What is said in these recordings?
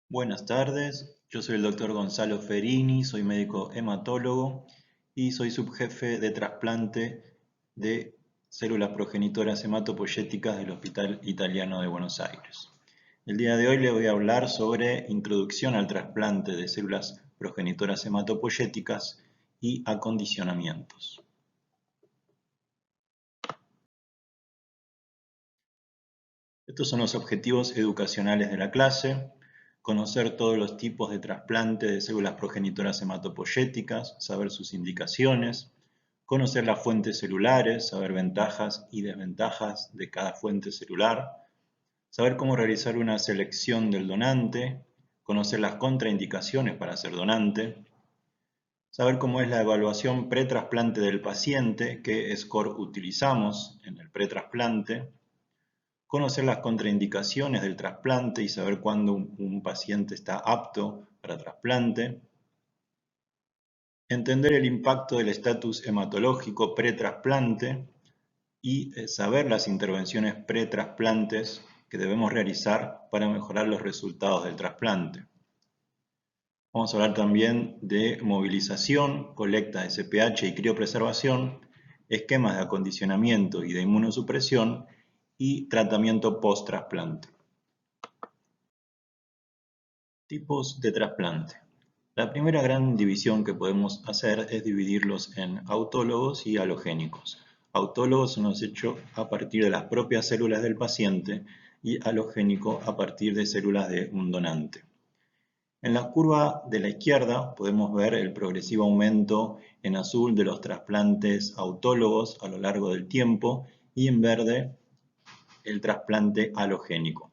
Buenas tardes, yo soy el doctor Gonzalo Ferini, soy médico hematólogo y soy subjefe de trasplante de células progenitoras hematopoyéticas del Hospital Italiano de Buenos Aires. El día de hoy le voy a hablar sobre introducción al trasplante de células progenitoras hematopoyéticas y acondicionamientos. Estos son los objetivos educacionales de la clase: conocer todos los tipos de trasplante de células progenitoras hematopoyéticas, saber sus indicaciones, conocer las fuentes celulares, saber ventajas y desventajas de cada fuente celular, saber cómo realizar una selección del donante, conocer las contraindicaciones para ser donante, saber cómo es la evaluación pretrasplante del paciente, qué score utilizamos en el pretrasplante, conocer las contraindicaciones del trasplante y saber cuándo un paciente está apto para trasplante, entender el impacto del estatus hematológico pretrasplante y saber las intervenciones pretrasplantes que debemos realizar para mejorar los resultados del trasplante. Vamos a hablar también de movilización, colecta de CPH y criopreservación, esquemas de acondicionamiento y de inmunosupresión y tratamiento post-trasplante. Tipos de trasplante. La primera gran división que podemos hacer es dividirlos en autólogos y halogénicos. Autólogos son los hechos a partir de las propias células del paciente y halogénico a partir de células de un donante. En la curva de la izquierda podemos ver el progresivo aumento en azul de los trasplantes autólogos a lo largo del tiempo y en verde el trasplante halogénico.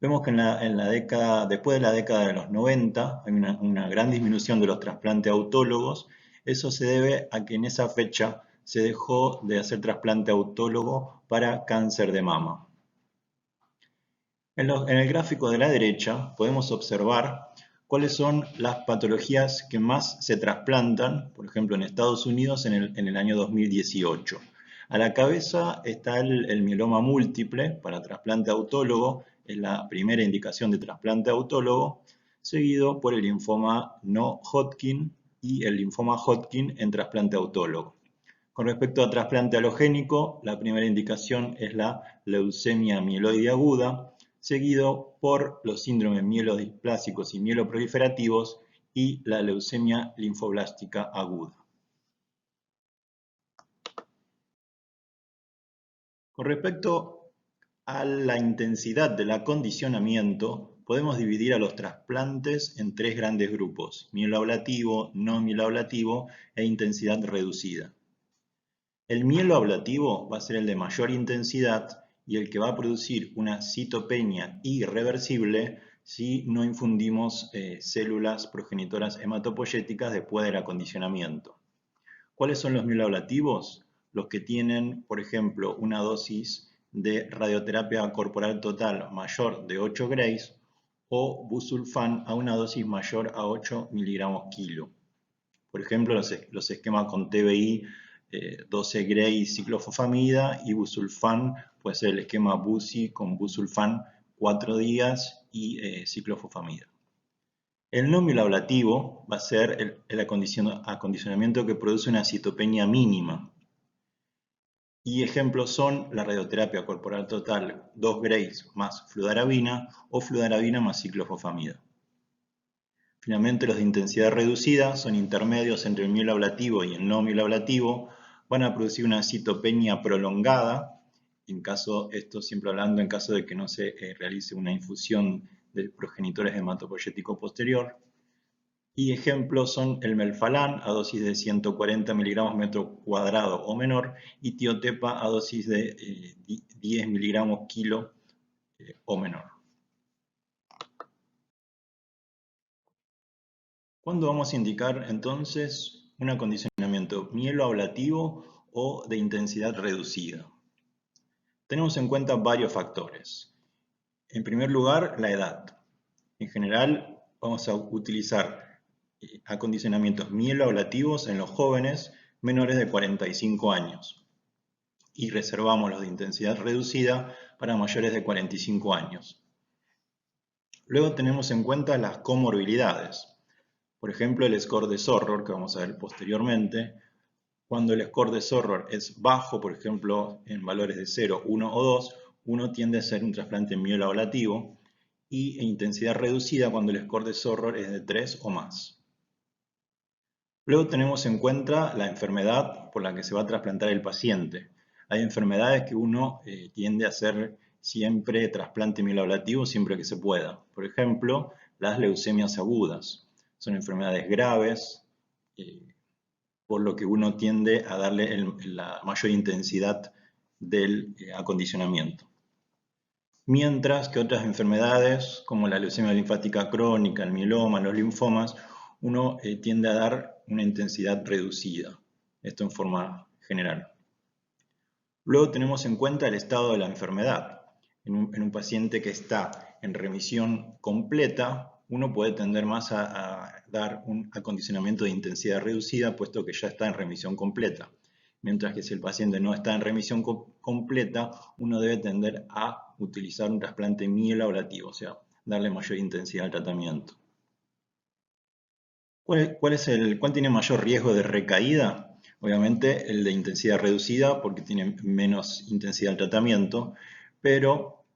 Vemos que después de la década de los 90 hay una gran disminución de los trasplantes autólogos. Eso se debe a que en esa fecha se dejó de hacer trasplante autólogo para cáncer de mama. En el gráfico de la derecha podemos observar cuáles son las patologías que más se trasplantan, por ejemplo en Estados Unidos en el año 2018. A la cabeza está el mieloma múltiple para trasplante autólogo, es la primera indicación de trasplante autólogo, seguido por el linfoma no Hodgkin y el linfoma Hodgkin en trasplante autólogo. Con respecto a trasplante halogénico, la primera indicación es la leucemia mieloide aguda, seguido por los síndromes mielodisplásicos y mieloproliferativos y la leucemia linfoblástica aguda. Con respecto a la intensidad del acondicionamiento, podemos dividir a los trasplantes en tres grandes grupos: mieloablativo, no mieloablativo e intensidad reducida. El mieloablativo va a ser el de mayor intensidad y el que va a producir una citopenia irreversible si no infundimos células progenitoras hematopoyéticas después del acondicionamiento. ¿Cuáles son los mieloablativos? Los que tienen, por ejemplo, una dosis de radioterapia corporal total mayor de 8 grays o busulfán a una dosis mayor a 8 miligramos kilo. Por ejemplo, los esquemas con TBI 12 Gray ciclofosfamida y busulfán, puede ser el esquema BUSI con busulfán 4 días y ciclofosfamida. El no mieloablativo va a ser el acondicionamiento que produce una citopenia mínima. Y ejemplos son la radioterapia corporal total 2 grays más fludarabina o fludarabina más ciclofosfamida. Finalmente, los de intensidad reducida son intermedios entre el mieloablativo y el no mieloablativo, van a producir una citopenia prolongada, esto siempre hablando en caso de que no se realice una infusión de progenitores hematopoyético posterior. Y ejemplos son el melfalán a dosis de 140 miligramos metro cuadrado o menor y tiotepa a dosis de 10 miligramos kilo o menor. ¿Cuándo vamos a indicar entonces un acondicionamiento mieloablativo o de intensidad reducida? Tenemos en cuenta varios factores. En primer lugar, la edad. En general, vamos a utilizar acondicionamientos mieloablativos en los jóvenes menores de 45 años y reservamos los de intensidad reducida para mayores de 45 años. Luego tenemos en cuenta las comorbilidades. Por ejemplo, el score de Zorro, que vamos a ver posteriormente. Cuando el score de Zorro es bajo, por ejemplo, en valores de 0, 1 o 2, uno tiende a hacer un trasplante mieloablativo, y en intensidad reducida cuando el score de Zorro es de 3 o más. Luego tenemos en cuenta la enfermedad por la que se va a trasplantar el paciente. Hay enfermedades que uno tiende a hacer siempre trasplante mieloablativo siempre que se pueda. Por ejemplo, las leucemias agudas. Son enfermedades graves, por lo que uno tiende a darle la mayor intensidad del acondicionamiento. Mientras que otras enfermedades, como la leucemia linfática crónica, el mieloma, los linfomas, uno tiende a dar una intensidad reducida. Esto en forma general. Luego tenemos en cuenta el estado de la enfermedad. En un paciente que está en remisión completa, uno puede tender más a dar un acondicionamiento de intensidad reducida, puesto que ya está en remisión completa. Mientras que si el paciente no está en remisión completa, uno debe tender a utilizar un trasplante mieloablativo, o sea, darle mayor intensidad al tratamiento. ¿Cuál tiene mayor riesgo de recaída? Obviamente el de intensidad reducida, porque tiene menos intensidad del tratamiento, pero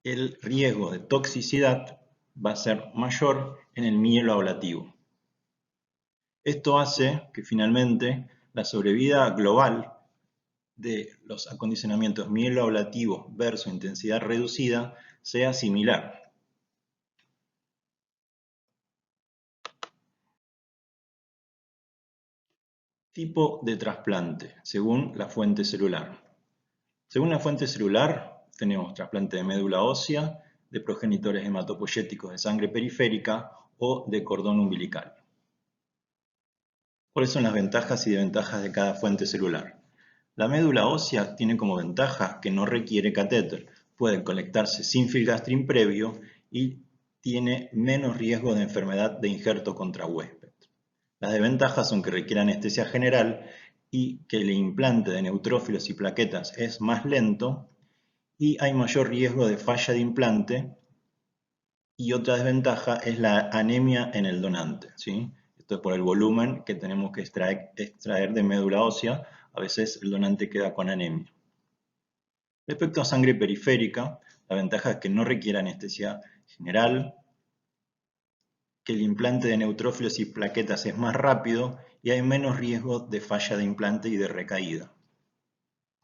el riesgo de toxicidad va a ser mayor en el mieloablativo. Esto hace que finalmente la sobrevida global de los acondicionamientos mieloablativos versus intensidad reducida sea similar. Tipo de trasplante, según la fuente celular. Según la fuente celular, tenemos trasplante de médula ósea, de progenitores hematopoyéticos de sangre periférica o de cordón umbilical. ¿Cuáles son las ventajas y desventajas de cada fuente celular? La médula ósea tiene como ventaja que no requiere catéter, puede colectarse sin filgastrin previo y tiene menos riesgo de enfermedad de injerto contra huésped. Las desventajas son que requiere anestesia general y que el implante de neutrófilos y plaquetas es más lento y hay mayor riesgo de falla de implante, y otra desventaja es la anemia en el donante, ¿sí? Esto es por el volumen que tenemos que extraer de médula ósea. A veces el donante queda con anemia. Respecto a sangre periférica, la ventaja es que no requiere anestesia general, que el implante de neutrófilos y plaquetas es más rápido y hay menos riesgo de falla de implante y de recaída.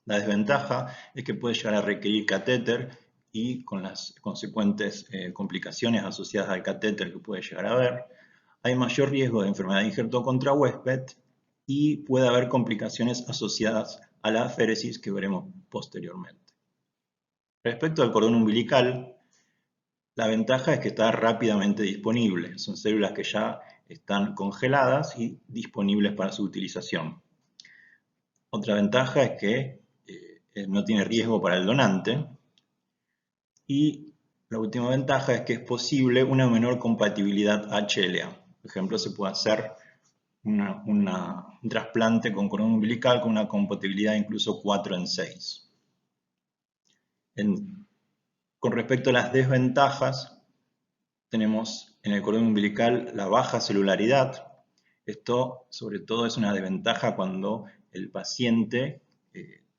La desventaja es que puede llegar a requerir catéter y con las consecuentes complicaciones asociadas al catéter que puede llegar a haber. Hay mayor riesgo de enfermedad de injerto contra huésped y puede haber complicaciones asociadas a la aféresis que veremos posteriormente. Respecto al cordón umbilical, la ventaja es que está rápidamente disponible. Son células que ya están congeladas y disponibles para su utilización. Otra ventaja es que no tiene riesgo para el donante. Y la última ventaja es que es posible una menor compatibilidad HLA. Por ejemplo, se puede hacer un trasplante con cordón umbilical con una compatibilidad incluso 4 en 6. Con respecto a las desventajas, tenemos en el cordón umbilical la baja celularidad. Esto sobre todo es una desventaja cuando el paciente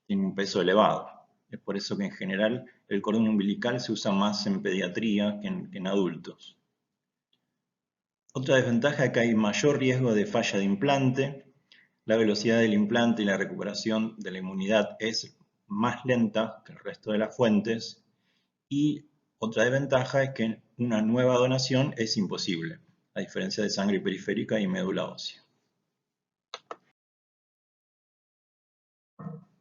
tiene un peso elevado. Es por eso que en general el cordón umbilical se usa más en pediatría que en adultos. Otra desventaja es que hay mayor riesgo de falla de implante. La velocidad del implante y la recuperación de la inmunidad es más lenta que el resto de las fuentes. Y otra desventaja es que una nueva donación es imposible, a diferencia de sangre periférica y médula ósea.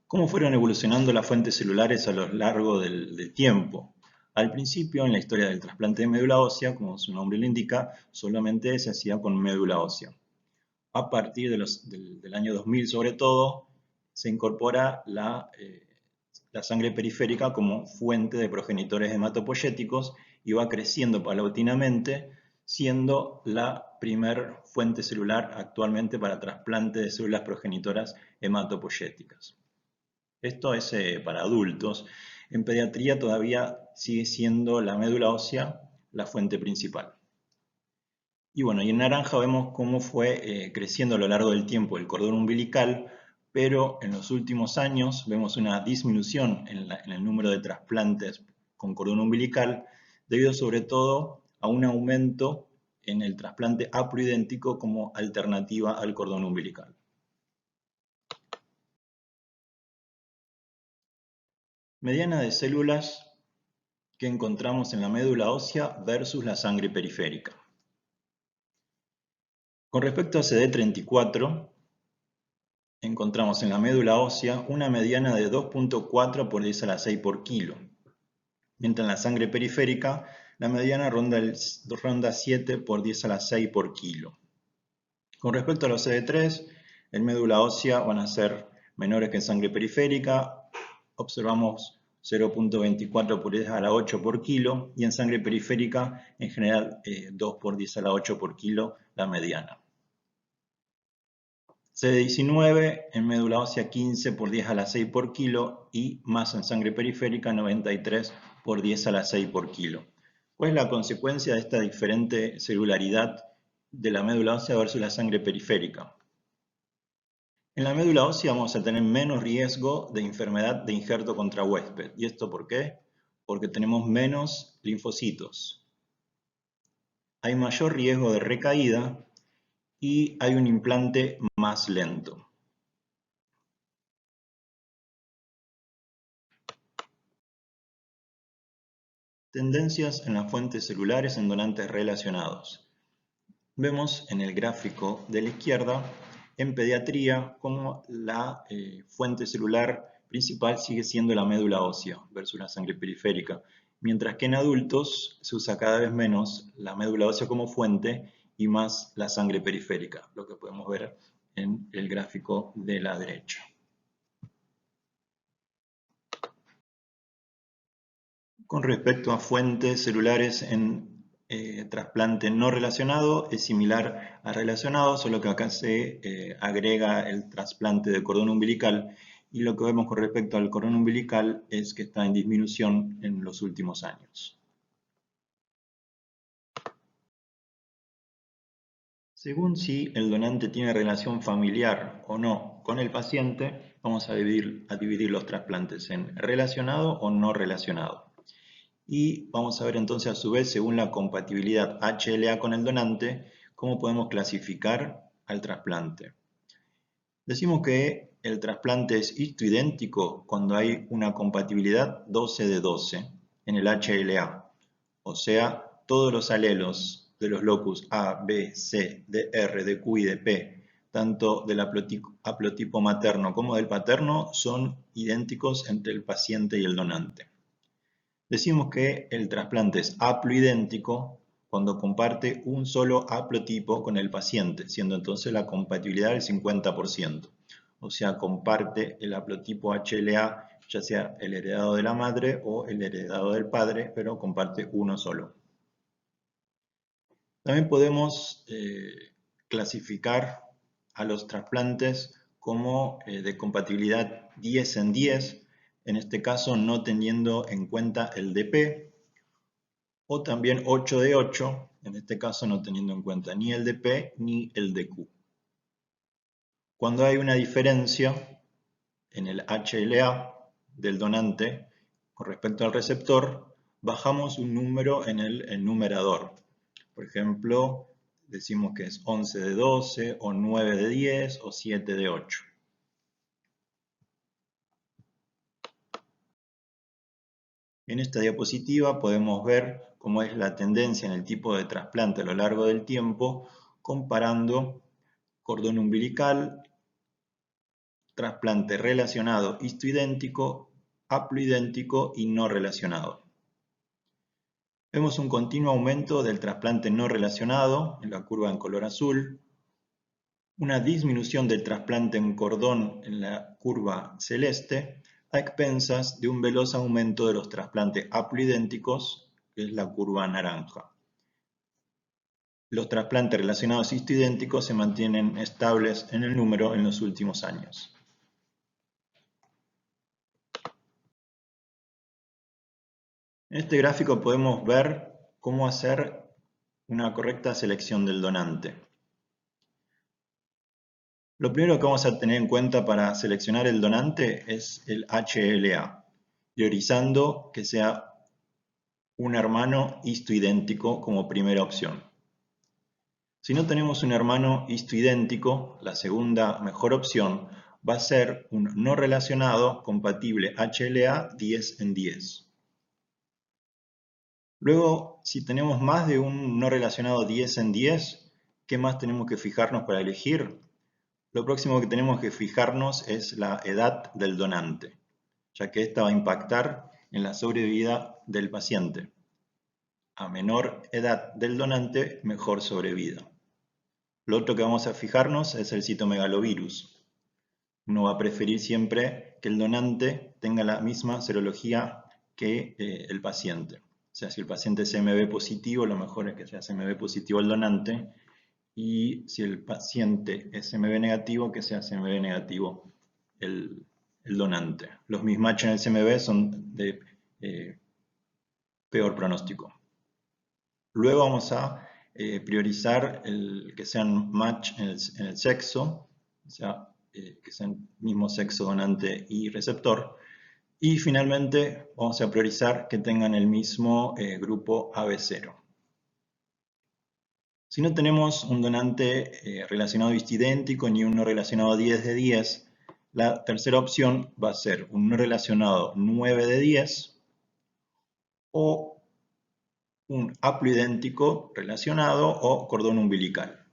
¿Cómo fueron evolucionando las fuentes celulares a lo largo del tiempo? Al principio, en la historia del trasplante de médula ósea, como su nombre lo indica, solamente se hacía con médula ósea. A partir del año 2000, sobre todo, se incorpora la sangre periférica como fuente de progenitores hematopoyéticos y va creciendo paulatinamente, siendo la primer fuente celular actualmente para trasplante de células progenitoras hematopoyéticas. Esto es para adultos. En pediatría todavía sigue siendo la médula ósea la fuente principal. Y bueno, y en naranja vemos cómo fue creciendo a lo largo del tiempo el cordón umbilical, pero en los últimos años vemos una disminución en el número de trasplantes con cordón umbilical, debido sobre todo a un aumento en el trasplante haploidéntico como alternativa al cordón umbilical. Mediana de células que encontramos en la médula ósea versus la sangre periférica. Con respecto a CD34, encontramos en la médula ósea una mediana de 2.4 por 10 a la 6 por kilo, mientras en la sangre periférica la mediana ronda 7 por 10 a la 6 por kilo. Con respecto a los CD3, en médula ósea van a ser menores que en sangre periférica, observamos 0.24 por 10 a la 8 por kilo, y en sangre periférica en general 2 por 10 a la 8 por kilo la mediana. CD19 en médula ósea 15 por 10 a la 6 por kilo y más en sangre periférica 93 por 10 a la 6 por kilo. ¿Cuál es la consecuencia de esta diferente celularidad de la médula ósea versus la sangre periférica? En la médula ósea vamos a tener menos riesgo de enfermedad de injerto contra huésped. ¿Y esto por qué? Porque tenemos menos linfocitos. Hay mayor riesgo de recaída y hay un implante más lento. Tendencias en las fuentes celulares en donantes relacionados. Vemos en el gráfico de la izquierda, en pediatría, cómo la fuente celular principal sigue siendo la médula ósea versus la sangre periférica, mientras que en adultos se usa cada vez menos la médula ósea como fuente y más la sangre periférica, lo que podemos ver en el gráfico de la derecha. Con respecto a fuentes celulares en trasplante no relacionado, es similar a relacionado, solo que acá se agrega el trasplante de cordón umbilical, y lo que vemos con respecto al cordón umbilical es que está en disminución en los últimos años. Según si el donante tiene relación familiar o no con el paciente, vamos a dividir los trasplantes en relacionado o no relacionado. Y vamos a ver entonces a su vez, según la compatibilidad HLA con el donante, cómo podemos clasificar al trasplante. Decimos que el trasplante es histoidéntico cuando hay una compatibilidad 12 de 12 en el HLA, o sea, todos los alelos de los locus A, B, C, D, R, D, Q y D, P, tanto del haplotipo materno como del paterno, son idénticos entre el paciente y el donante. Decimos que el trasplante es haploidéntico cuando comparte un solo haplotipo con el paciente, siendo entonces la compatibilidad del 50%. O sea, comparte el haplotipo HLA, ya sea el heredado de la madre o el heredado del padre, pero comparte uno solo. También podemos clasificar a los trasplantes como de compatibilidad 10 en 10, en este caso no teniendo en cuenta el DP, o también 8 de 8, en este caso no teniendo en cuenta ni el DP ni el DQ. Cuando hay una diferencia en el HLA del donante con respecto al receptor, bajamos un número en el numerador. Por ejemplo, decimos que es 11 de 12, o 9 de 10, o 7 de 8. En esta diapositiva podemos ver cómo es la tendencia en el tipo de trasplante a lo largo del tiempo, comparando cordón umbilical, trasplante relacionado histoidéntico, haploidéntico y no relacionado. Vemos un continuo aumento del trasplante no relacionado, en la curva en color azul, una disminución del trasplante en cordón en la curva celeste, a expensas de un veloz aumento de los trasplantes haploidénticos, que es la curva naranja. Los trasplantes relacionados histoidénticos se mantienen estables en el número en los últimos años. En este gráfico podemos ver cómo hacer una correcta selección del donante. Lo primero que vamos a tener en cuenta para seleccionar el donante es el HLA, priorizando que sea un hermano histoidéntico como primera opción. Si no tenemos un hermano histoidéntico, la segunda mejor opción va a ser un no relacionado compatible HLA 10 en 10. Luego, si tenemos más de un no relacionado 10 en 10, ¿qué más tenemos que fijarnos para elegir? Lo próximo que tenemos que fijarnos es la edad del donante, ya que esta va a impactar en la sobrevida del paciente. A menor edad del donante, mejor sobrevida. Lo otro que vamos a fijarnos es el citomegalovirus. Uno va a preferir siempre que el donante tenga la misma serología que el paciente. O sea, si el paciente es CMV positivo, lo mejor es que sea CMV positivo el donante. Y si el paciente es CMV negativo, que sea CMV negativo el donante. Los mismatch en el CMV son de peor pronóstico. Luego vamos a priorizar el que sean match en el sexo, o sea, que sean mismo sexo donante y receptor. Y finalmente vamos a priorizar que tengan el mismo grupo AB0. Si no tenemos un donante relacionado histidéntico ni un no relacionado 10 de 10, la tercera opción va a ser un no relacionado 9 de 10 o un haploidéntico relacionado o cordón umbilical.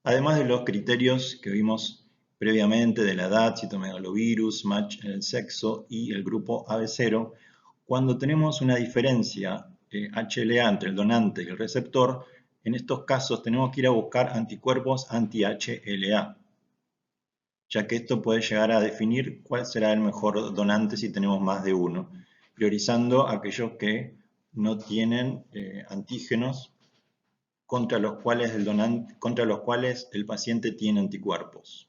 Además de los criterios que vimos previamente de la edad, citomegalovirus, match en el sexo y el grupo AB0, cuando tenemos una diferencia HLA entre el donante y el receptor, en estos casos tenemos que ir a buscar anticuerpos anti-HLA, ya que esto puede llegar a definir cuál será el mejor donante si tenemos más de uno, priorizando aquellos que no tienen antígenos contra los cuales el paciente tiene anticuerpos.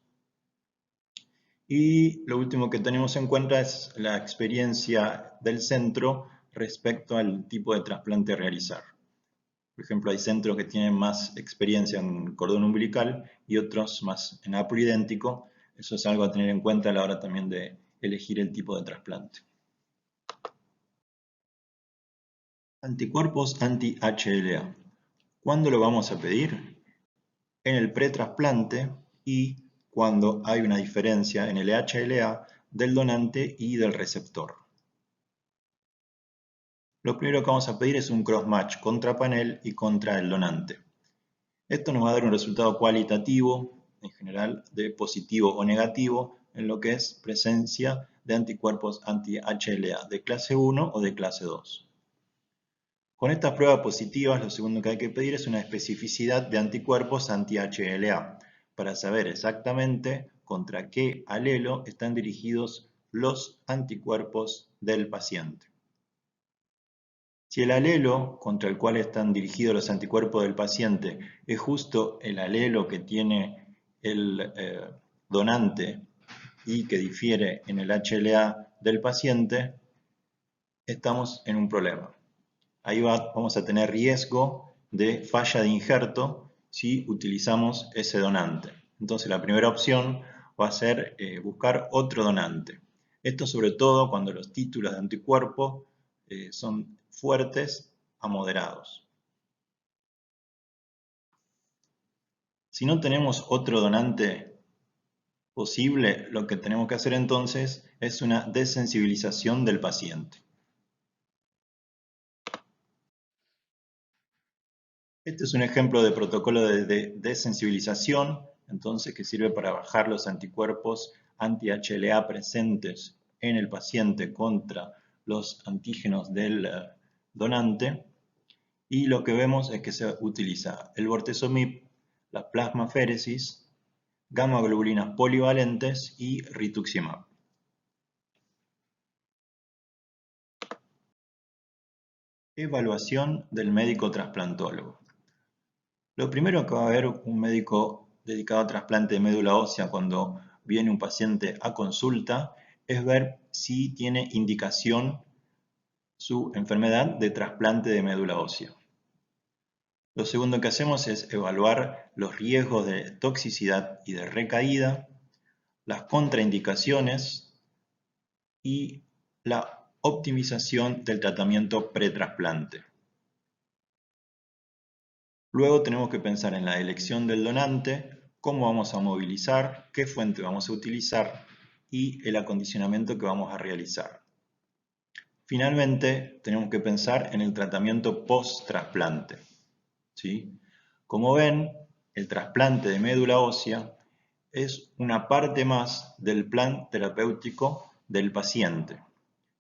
Y lo último que tenemos en cuenta es la experiencia del centro respecto al tipo de trasplante a realizar. Por ejemplo, hay centros que tienen más experiencia en cordón umbilical y otros más en haploidéntico. Eso es algo a tener en cuenta a la hora también de elegir el tipo de trasplante. Anticuerpos anti-HLA. ¿Cuándo lo vamos a pedir? En el pretrasplante y cuando hay una diferencia en el HLA del donante y del receptor. Lo primero que vamos a pedir es un cross-match contra panel y contra el donante. Esto nos va a dar un resultado cualitativo, en general de positivo o negativo, en lo que es presencia de anticuerpos anti-HLA de clase 1 o de clase 2. Con estas pruebas positivas, lo segundo que hay que pedir es una especificidad de anticuerpos anti-HLA, para saber exactamente contra qué alelo están dirigidos los anticuerpos del paciente. Si el alelo contra el cual están dirigidos los anticuerpos del paciente es justo el alelo que tiene el donante y que difiere en el HLA del paciente, estamos en un problema. Ahí vamos a tener riesgo de falla de injerto si utilizamos ese donante. Entonces la primera opción va a ser buscar otro donante. Esto sobre todo cuando los títulos de anticuerpo son fuertes a moderados. Si no tenemos otro donante posible, lo que tenemos que hacer entonces es una desensibilización del paciente. Este es un ejemplo de protocolo de desensibilización, entonces que sirve para bajar los anticuerpos anti-HLA presentes en el paciente contra los antígenos del donante. Y lo que vemos es que se utiliza el bortezomib, la plasmaféresis, gamma globulinas polivalentes y rituximab. Evaluación del médico trasplantólogo. Lo primero que va a ver un médico dedicado a trasplante de médula ósea cuando viene un paciente a consulta es ver si tiene indicación su enfermedad de trasplante de médula ósea. Lo segundo que hacemos es evaluar los riesgos de toxicidad y de recaída, las contraindicaciones y la optimización del tratamiento pretrasplante. Luego tenemos que pensar en la elección del donante, cómo vamos a movilizar, qué fuente vamos a utilizar y el acondicionamiento que vamos a realizar. Finalmente, tenemos que pensar en el tratamiento post-trasplante. ¿Sí? Como ven, el trasplante de médula ósea es una parte más del plan terapéutico del paciente,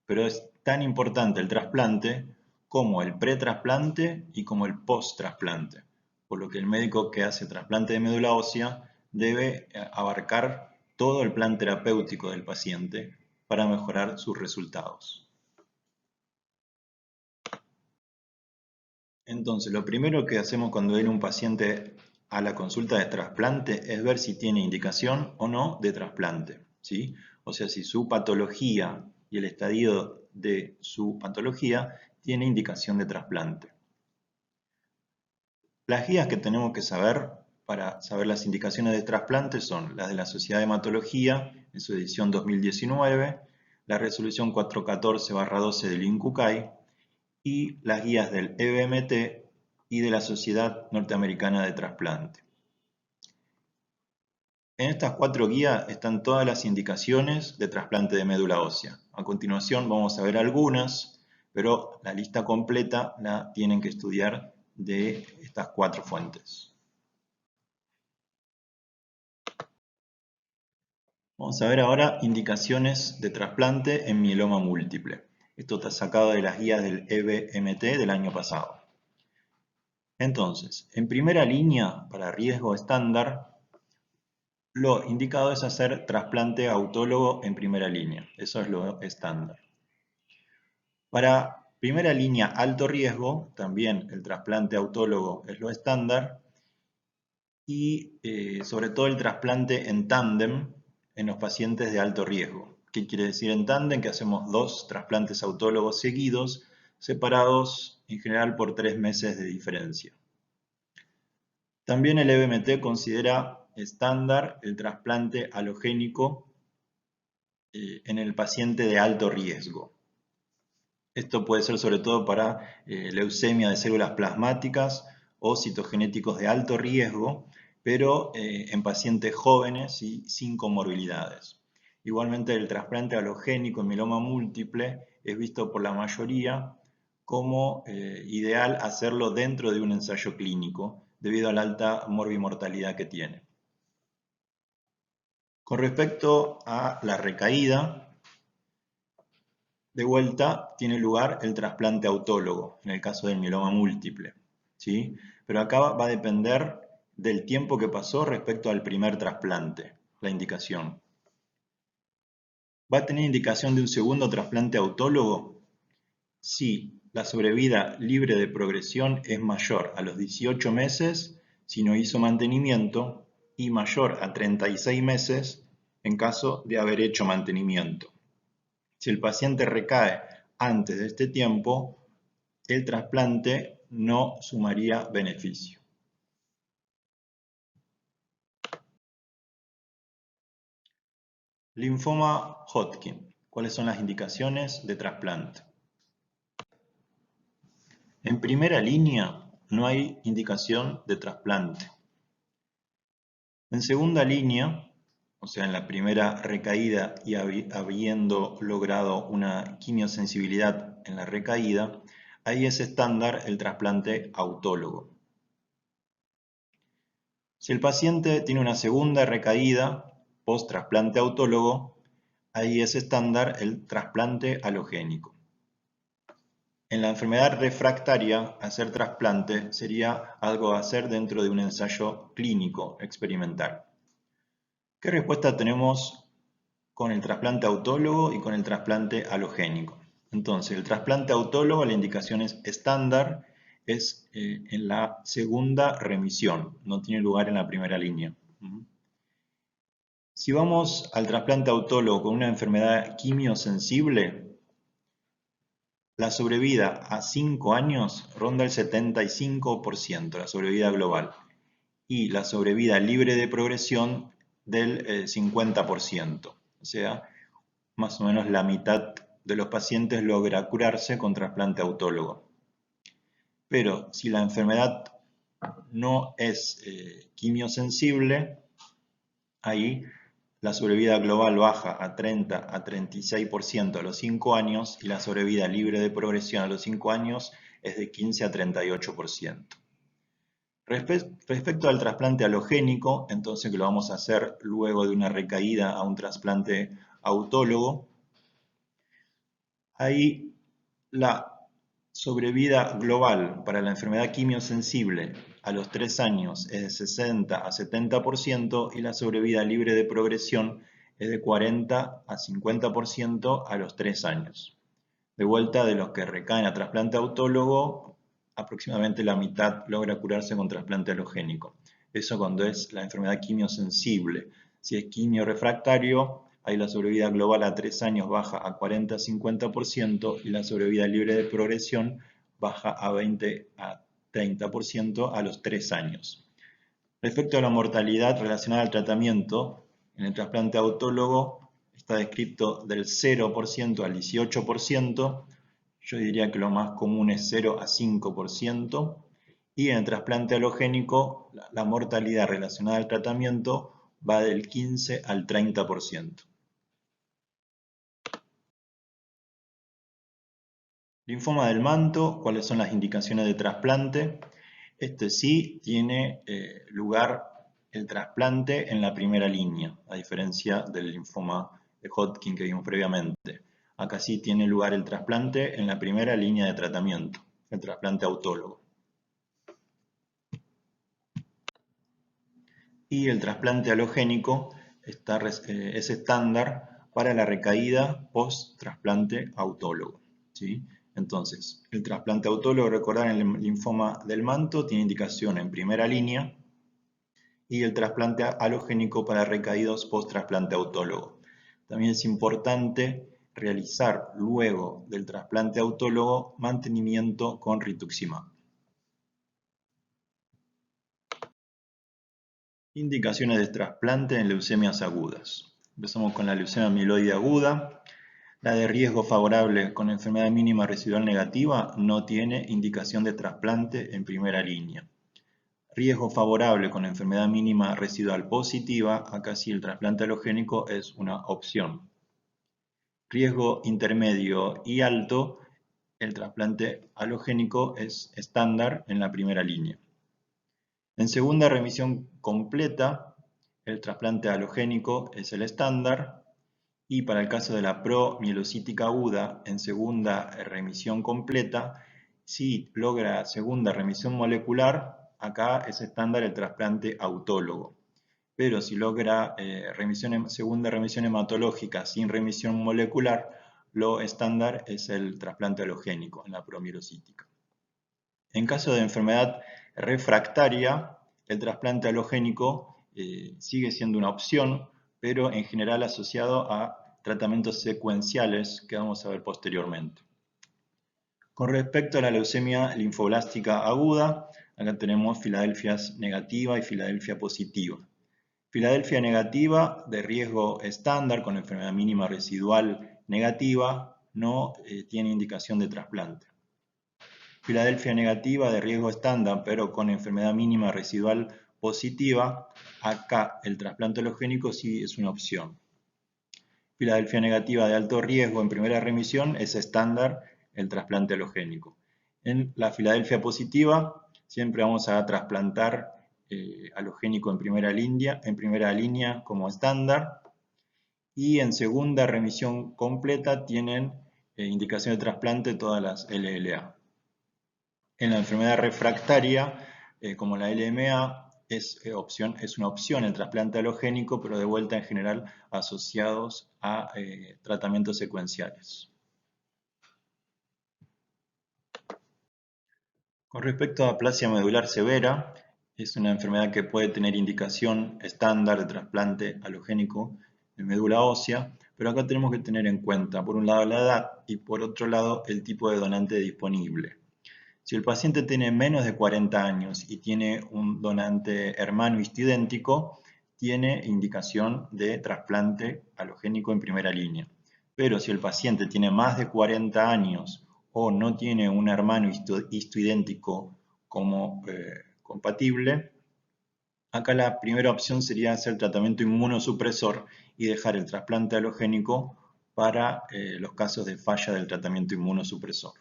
pero es tan importante el trasplante como el pretrasplante y como el post-trasplante, por lo que el médico que hace trasplante de médula ósea debe abarcar todo el plan terapéutico del paciente para mejorar sus resultados. Entonces, lo primero que hacemos cuando viene un paciente a la consulta de trasplante es ver si tiene indicación o no de trasplante, ¿sí? O sea, si su patología y el estadio de su patología tiene indicación de trasplante. Las guías que tenemos que saber para saber las indicaciones de trasplante son las de la Sociedad de Hematología en su edición 2019, la resolución 414/12 del INCUCAI y las guías del EBMT y de la Sociedad Norteamericana de Trasplante. En estas 4 guías están todas las indicaciones de trasplante de médula ósea. A continuación vamos a ver algunas, pero la lista completa la tienen que estudiar de estas 4 fuentes. Vamos a ver ahora indicaciones de trasplante en mieloma múltiple. Esto está sacado de las guías del EBMT del año pasado. Entonces, en primera línea, para riesgo estándar, lo indicado es hacer trasplante autólogo en primera línea. Eso es lo estándar. Para primera línea alto riesgo, también el trasplante autólogo es lo estándar. Y sobre todo el trasplante en tándem en los pacientes de alto riesgo. ¿Qué quiere decir en tándem? Que hacemos 2 trasplantes autólogos seguidos, separados en general por 3 meses de diferencia. También el EBMT considera estándar el trasplante halogénico en el paciente de alto riesgo. Esto puede ser sobre todo para leucemia de células plasmáticas o citogenéticos de alto riesgo, pero en pacientes jóvenes y sin comorbilidades. Igualmente el trasplante halogénico en mieloma múltiple es visto por la mayoría como ideal hacerlo dentro de un ensayo clínico debido a la alta morbimortalidad que tiene. Con respecto a la recaída, de vuelta tiene lugar el trasplante autólogo, en el caso del mieloma múltiple, ¿sí? Pero acá va a depender del tiempo que pasó respecto al primer trasplante, la indicación. ¿Va a tener indicación de un segundo trasplante autólogo? Si la sobrevida libre de progresión es mayor a los 18 meses si no hizo mantenimiento y mayor a 36 meses en caso de haber hecho mantenimiento. Si el paciente recae antes de este tiempo, el trasplante no sumaría beneficio. Linfoma Hodgkin. ¿Cuáles son las indicaciones de trasplante? En primera línea, no hay indicación de trasplante. En segunda línea, o sea, en la primera recaída y habiendo logrado una quimiosensibilidad en la recaída, ahí es estándar el trasplante autólogo. Si el paciente tiene una segunda recaída post-trasplante autólogo, ahí es estándar el trasplante halogénico. En la enfermedad refractaria, hacer trasplante sería algo a hacer dentro de un ensayo clínico experimental. ¿Qué respuesta tenemos con el trasplante autólogo y con el trasplante halogénico? Entonces, el trasplante autólogo, la indicación es estándar, es en la segunda remisión, no tiene lugar en la primera línea. Si vamos al trasplante autólogo con una enfermedad quimiosensible, La sobrevida a 5 años ronda el 75%, la sobrevida global, y la sobrevida libre de progresión del 50%. O sea, más o menos la mitad de los pacientes logra curarse con trasplante autólogo. Pero si la enfermedad no es quimiosensible, ahí la sobrevida global baja a 30 a 36% a los 5 años y la sobrevida libre de progresión a los 5 años es de 15 a 38%. Respecto al trasplante halogénico, entonces que lo vamos a hacer luego de una recaída a un trasplante autólogo, ahí la sobrevida global para la enfermedad quimiosensible a los 3 años es de 60 a 70% y la sobrevida libre de progresión es de 40 a 50% a los 3 años. De vuelta, de los que recaen a trasplante autólogo, aproximadamente la mitad logra curarse con trasplante halogénico. Eso cuando es la enfermedad quimiosensible. Si es quimiorefractario, ahí la sobrevida global a 3 años baja a 40 a 50% y la sobrevida libre de progresión baja a 20 a 30% a los 3 años. Respecto a la mortalidad relacionada al tratamiento, en el trasplante autólogo está descrito del 0% al 18%, yo diría que lo más común es 0 a 5%, y en el trasplante halogénico la mortalidad relacionada al tratamiento va del 15 al 30%. Linfoma del manto, ¿cuáles son las indicaciones de trasplante? Este sí tiene lugar el trasplante en la primera línea, a diferencia del linfoma de Hodgkin que vimos previamente. Acá sí tiene lugar el trasplante en la primera línea de tratamiento, el trasplante autólogo. Y el trasplante halogénico es estándar para la recaída post-trasplante autólogo, ¿sí? Entonces, el trasplante autólogo, recordar, en el linfoma del manto tiene indicación en primera línea y el trasplante halogénico para recaídos post-trasplante autólogo. También es importante realizar luego del trasplante autólogo mantenimiento con rituximab. Indicaciones de trasplante en leucemias agudas. Empezamos con la leucemia amiloide aguda. La de riesgo favorable con enfermedad mínima residual negativa no tiene indicación de trasplante en primera línea. Riesgo favorable con enfermedad mínima residual positiva, acá sí el trasplante halogénico es una opción. Riesgo intermedio y alto, el trasplante halogénico es estándar en la primera línea. En segunda remisión completa, el trasplante halogénico es el estándar. Y para el caso de la promielocítica aguda, en segunda remisión completa, si logra segunda remisión molecular, acá es estándar el trasplante autólogo. Pero si logra segunda remisión hematológica sin remisión molecular, lo estándar es el trasplante halogénico en la promielocítica. En caso de enfermedad refractaria, el trasplante halogénico sigue siendo una opción, pero en general asociado a tratamientos secuenciales que vamos a ver posteriormente. Con respecto a la leucemia linfoblástica aguda, acá tenemos Filadelfias negativa y Filadelfia positiva. Filadelfia negativa de riesgo estándar con enfermedad mínima residual negativa no tiene indicación de trasplante. Filadelfia negativa de riesgo estándar pero con enfermedad mínima residual positiva, acá el trasplante halogénico sí es una opción. Filadelfia negativa de alto riesgo en primera remisión es estándar el trasplante halogénico. En la Filadelfia positiva siempre vamos a trasplantar halogénico en primera línea como estándar, y en segunda remisión completa tienen indicación de trasplante todas las LLA. En la enfermedad refractaria, como la LMA, es una opción el trasplante halogénico, pero de vuelta en general asociados a tratamientos secuenciales. Con respecto a aplasia medular severa, es una enfermedad que puede tener indicación estándar de trasplante halogénico de médula ósea, Pero acá tenemos que tener en cuenta, por un lado, la edad y por otro lado, el tipo de donante disponible. Si el paciente tiene menos de 40 años y tiene un donante hermano histidéntico, tiene indicación de trasplante alogénico en primera línea. Pero si el paciente tiene más de 40 años o no tiene un hermano histoidéntico como compatible, acá la primera opción sería hacer tratamiento inmunosupresor y dejar el trasplante alogénico para los casos de falla del tratamiento inmunosupresor.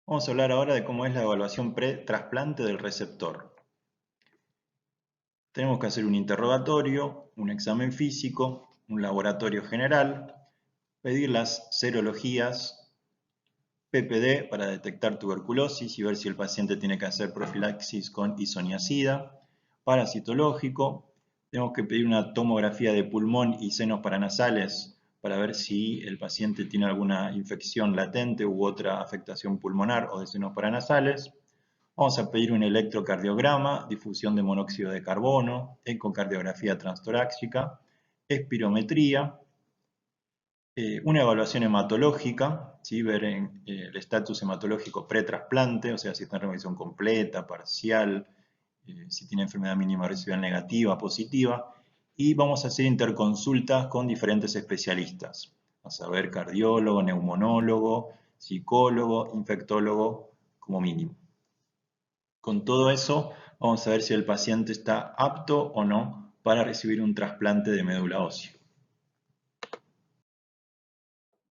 Vamos a hablar ahora de cómo es la evaluación pre-trasplante del receptor. Tenemos que hacer un interrogatorio, un examen físico, un laboratorio general, pedir las serologías, PPD para detectar tuberculosis y ver si el paciente tiene que hacer profilaxis con isoniazida, parasitológico, tenemos que pedir una tomografía de pulmón y senos paranasales para ver si el paciente tiene alguna infección latente u otra afectación pulmonar o de senos paranasales. Vamos a pedir un electrocardiograma, difusión de monóxido de carbono, ecocardiografía transtorácica, espirometría, una evaluación hematológica, ¿sí? Ver el estatus hematológico pretrasplante, o sea, si está en remisión completa, parcial, si tiene enfermedad mínima residual negativa, positiva, y vamos a hacer interconsultas con diferentes especialistas, a saber, cardiólogo, neumonólogo, psicólogo, infectólogo, como mínimo. Con todo eso, vamos a ver si el paciente está apto o no para recibir un trasplante de médula ósea.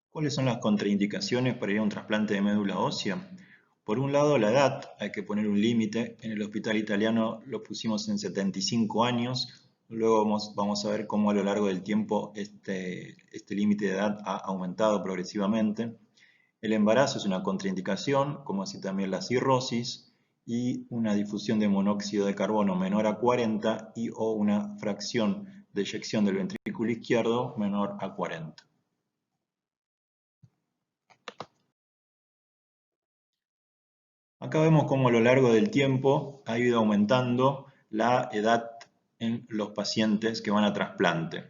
¿Cuáles son las contraindicaciones para ir a un trasplante de médula ósea? Por un lado, la edad, hay que poner un límite. En el hospital italiano lo pusimos en 75 años. Luego vamos a ver cómo a lo largo del tiempo este límite de edad ha aumentado progresivamente. El embarazo es una contraindicación, como así también la cirrosis y una difusión de monóxido de carbono menor a 40 y o una fracción de eyección del ventrículo izquierdo menor a 40. Acá vemos cómo a lo largo del tiempo ha ido aumentando la edad en los pacientes que van a trasplante.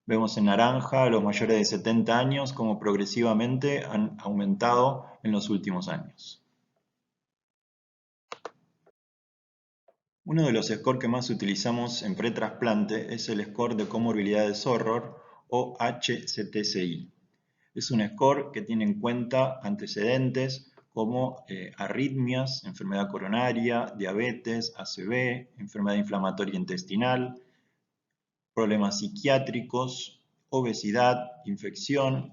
Vemos en naranja a los mayores de 70 años cómo progresivamente han aumentado en los últimos años. Uno de los scores que más utilizamos en pretrasplante es el score de comorbilidad de Zorro o HCTCI. Es un score que tiene en cuenta antecedentes como arritmias, enfermedad coronaria, diabetes, ACV, enfermedad inflamatoria intestinal, problemas psiquiátricos, obesidad, infección,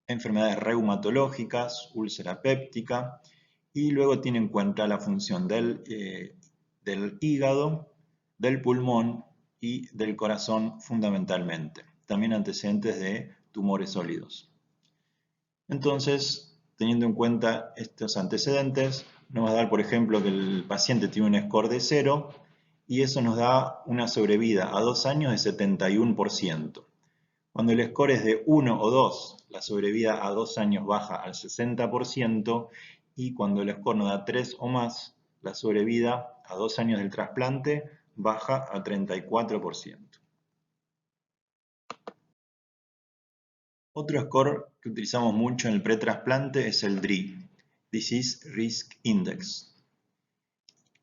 enfermedades reumatológicas, úlcera péptica, y luego tiene en cuenta la función del hígado, del pulmón y del corazón fundamentalmente. También antecedentes de tumores sólidos. Entonces, teniendo en cuenta estos antecedentes, nos va a dar, por ejemplo, que el paciente tiene un score de 0 y eso nos da una sobrevida a 2 años de 71%. Cuando el score es de 1 o 2, la sobrevida a 2 años baja al 60% y cuando el score nos da 3 o más, la sobrevida a 2 años del trasplante baja a 34%. Otro score que utilizamos mucho en el pretrasplante es el DRI, Disease Risk Index.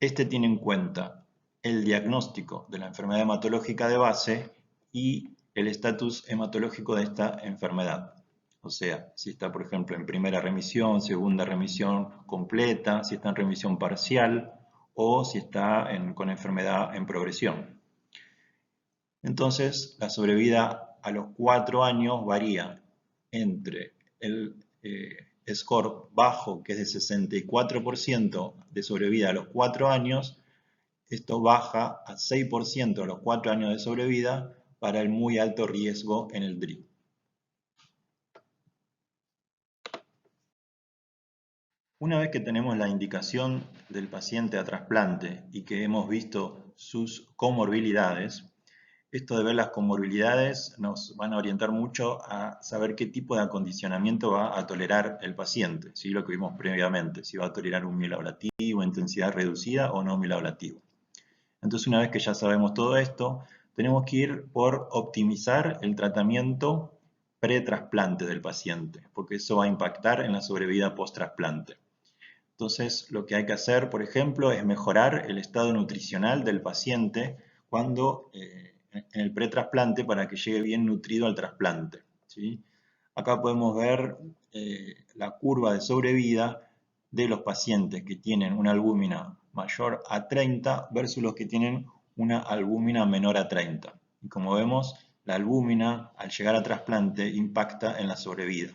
Este tiene en cuenta el diagnóstico de la enfermedad hematológica de base y el estatus hematológico de esta enfermedad. O sea, si está, por ejemplo, en primera remisión, segunda remisión completa, si está en remisión parcial o si está con enfermedad en progresión. Entonces, la sobrevida a los 4 años varía entre el score bajo, que es de 64% de sobrevida a los 4 años, esto baja a 6% a los 4 años de sobrevida para el muy alto riesgo en el DRI. Una vez que tenemos la indicación del paciente a trasplante y que hemos visto sus comorbilidades, esto de ver las comorbilidades nos van a orientar mucho a saber qué tipo de acondicionamiento va a tolerar el paciente, ¿sí? Lo que vimos previamente, si va a tolerar un milablativo, intensidad reducida o no milablativo. Entonces, una vez que ya sabemos todo esto, tenemos que ir por optimizar el tratamiento pre-trasplante del paciente, porque eso va a impactar en la sobrevida post-trasplante. Entonces, lo que hay que hacer, por ejemplo, es mejorar el estado nutricional del paciente cuando en el pretrasplante para que llegue bien nutrido al trasplante, ¿sí? Acá podemos ver la curva de sobrevida de los pacientes que tienen una albúmina mayor a 30 versus los que tienen una albúmina menor a 30. Y como vemos, la albúmina al llegar a trasplante impacta en la sobrevida.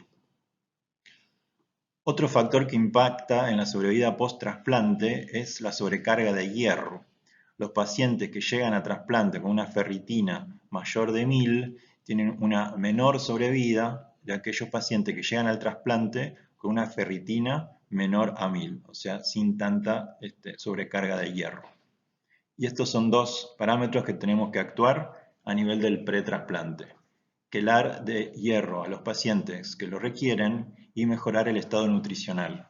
Otro factor que impacta en la sobrevida post-trasplante es la sobrecarga de hierro. Los pacientes que llegan a trasplante con una ferritina mayor de 1000 tienen una menor sobrevida de aquellos pacientes que llegan al trasplante con una ferritina menor a 1000, o sea, sin tanta sobrecarga de hierro. Y estos son dos parámetros que tenemos que actuar a nivel del pretrasplante: quelar de hierro a los pacientes que lo requieren y mejorar el estado nutricional.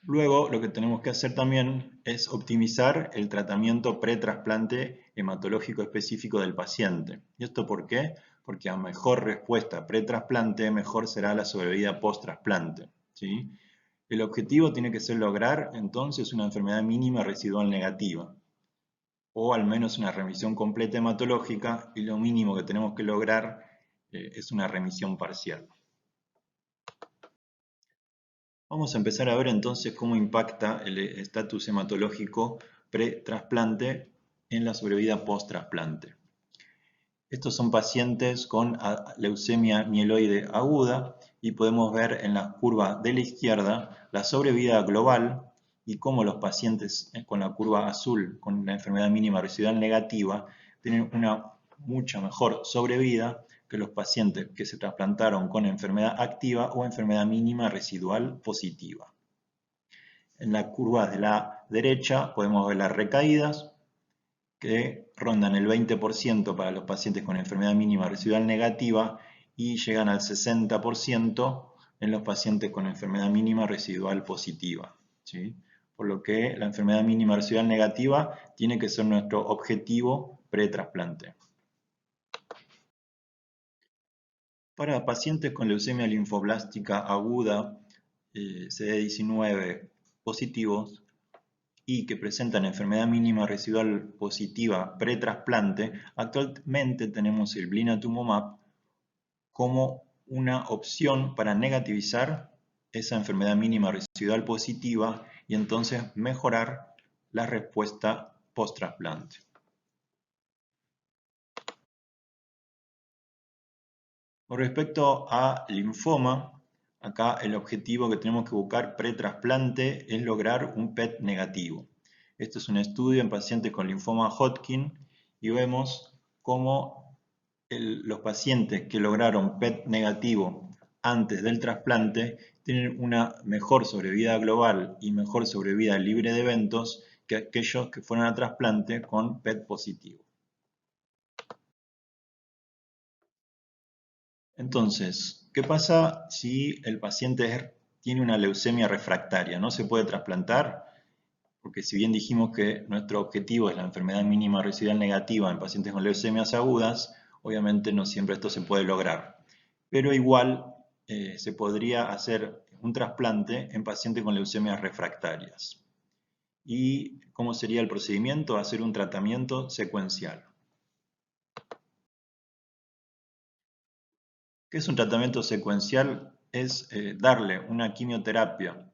Luego, lo que tenemos que hacer también es optimizar el tratamiento pretrasplante hematológico específico del paciente. ¿Y esto por qué? Porque a mejor respuesta pretrasplante, mejor será la sobrevida post-trasplante, ¿sí? El objetivo tiene que ser lograr entonces una enfermedad mínima residual negativa, o al menos una remisión completa hematológica, y lo mínimo que tenemos que lograr es una remisión parcial. Vamos a empezar a ver entonces cómo impacta el estatus hematológico pre-trasplante en la sobrevida post-trasplante. Estos son pacientes con leucemia mieloide aguda y podemos ver en la curva de la izquierda la sobrevida global y cómo los pacientes con la curva azul, con la enfermedad mínima residual negativa, tienen una mucha mejor sobrevida que los pacientes que se trasplantaron con enfermedad activa o enfermedad mínima residual positiva. En la curva de la derecha podemos ver las recaídas, que rondan el 20% para los pacientes con enfermedad mínima residual negativa y llegan al 60% en los pacientes con enfermedad mínima residual positiva, ¿sí? Por lo que la enfermedad mínima residual negativa tiene que ser nuestro objetivo pre-trasplante. Para pacientes con leucemia linfoblástica aguda, CD19 positivos, y que presentan enfermedad mínima residual positiva pretrasplante, actualmente tenemos el blinatumomab como una opción para negativizar esa enfermedad mínima residual positiva y entonces mejorar la respuesta post-trasplante. Con respecto a linfoma, acá el objetivo que tenemos que buscar pre-trasplante es lograr un PET negativo. Esto es un estudio en pacientes con linfoma Hodgkin y vemos cómo los pacientes que lograron PET negativo antes del trasplante tienen una mejor sobrevida global y mejor sobrevida libre de eventos que aquellos que fueron a trasplante con PET positivo. Entonces, ¿qué pasa si el paciente tiene una leucemia refractaria? ¿No se puede trasplantar? Porque si bien dijimos que nuestro objetivo es la enfermedad mínima residual negativa en pacientes con leucemias agudas, obviamente no siempre esto se puede lograr. Pero igual se podría hacer un trasplante en pacientes con leucemias refractarias. ¿Y cómo sería el procedimiento? Hacer un tratamiento secuencial. ¿Qué es un tratamiento secuencial? Es darle una quimioterapia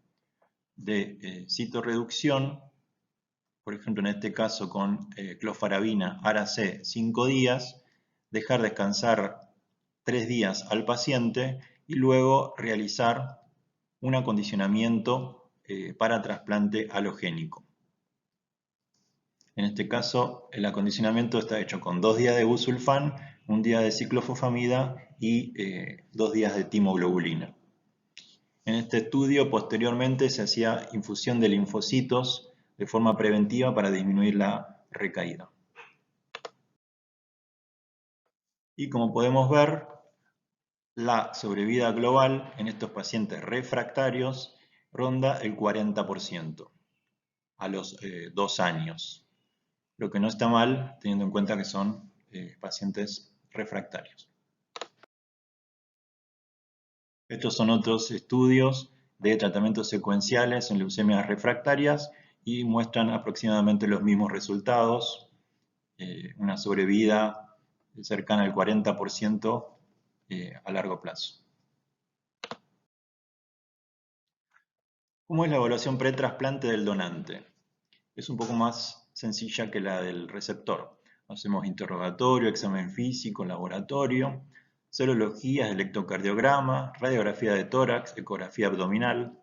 de citorreducción, por ejemplo en este caso con clofarabina ARA-C 5 días, dejar descansar 3 días al paciente y luego realizar un acondicionamiento para trasplante halogénico. En este caso, el acondicionamiento está hecho con 2 días de busulfán, 1 día de ciclofosfamida y 2 días de timoglobulina. En este estudio, posteriormente, se hacía infusión de linfocitos de forma preventiva para disminuir la recaída. Y como podemos ver, la sobrevida global en estos pacientes refractarios ronda el 40% a los 2 años, lo que no está mal teniendo en cuenta que son pacientes refractarios. Estos son otros estudios de tratamientos secuenciales en leucemias refractarias y muestran aproximadamente los mismos resultados, una sobrevida cercana al 40% a largo plazo. ¿Cómo es la evaluación pretrasplante del donante? Es un poco más sencilla que la del receptor. Hacemos interrogatorio, examen físico, laboratorio, serologías, electrocardiograma, radiografía de tórax, ecografía abdominal,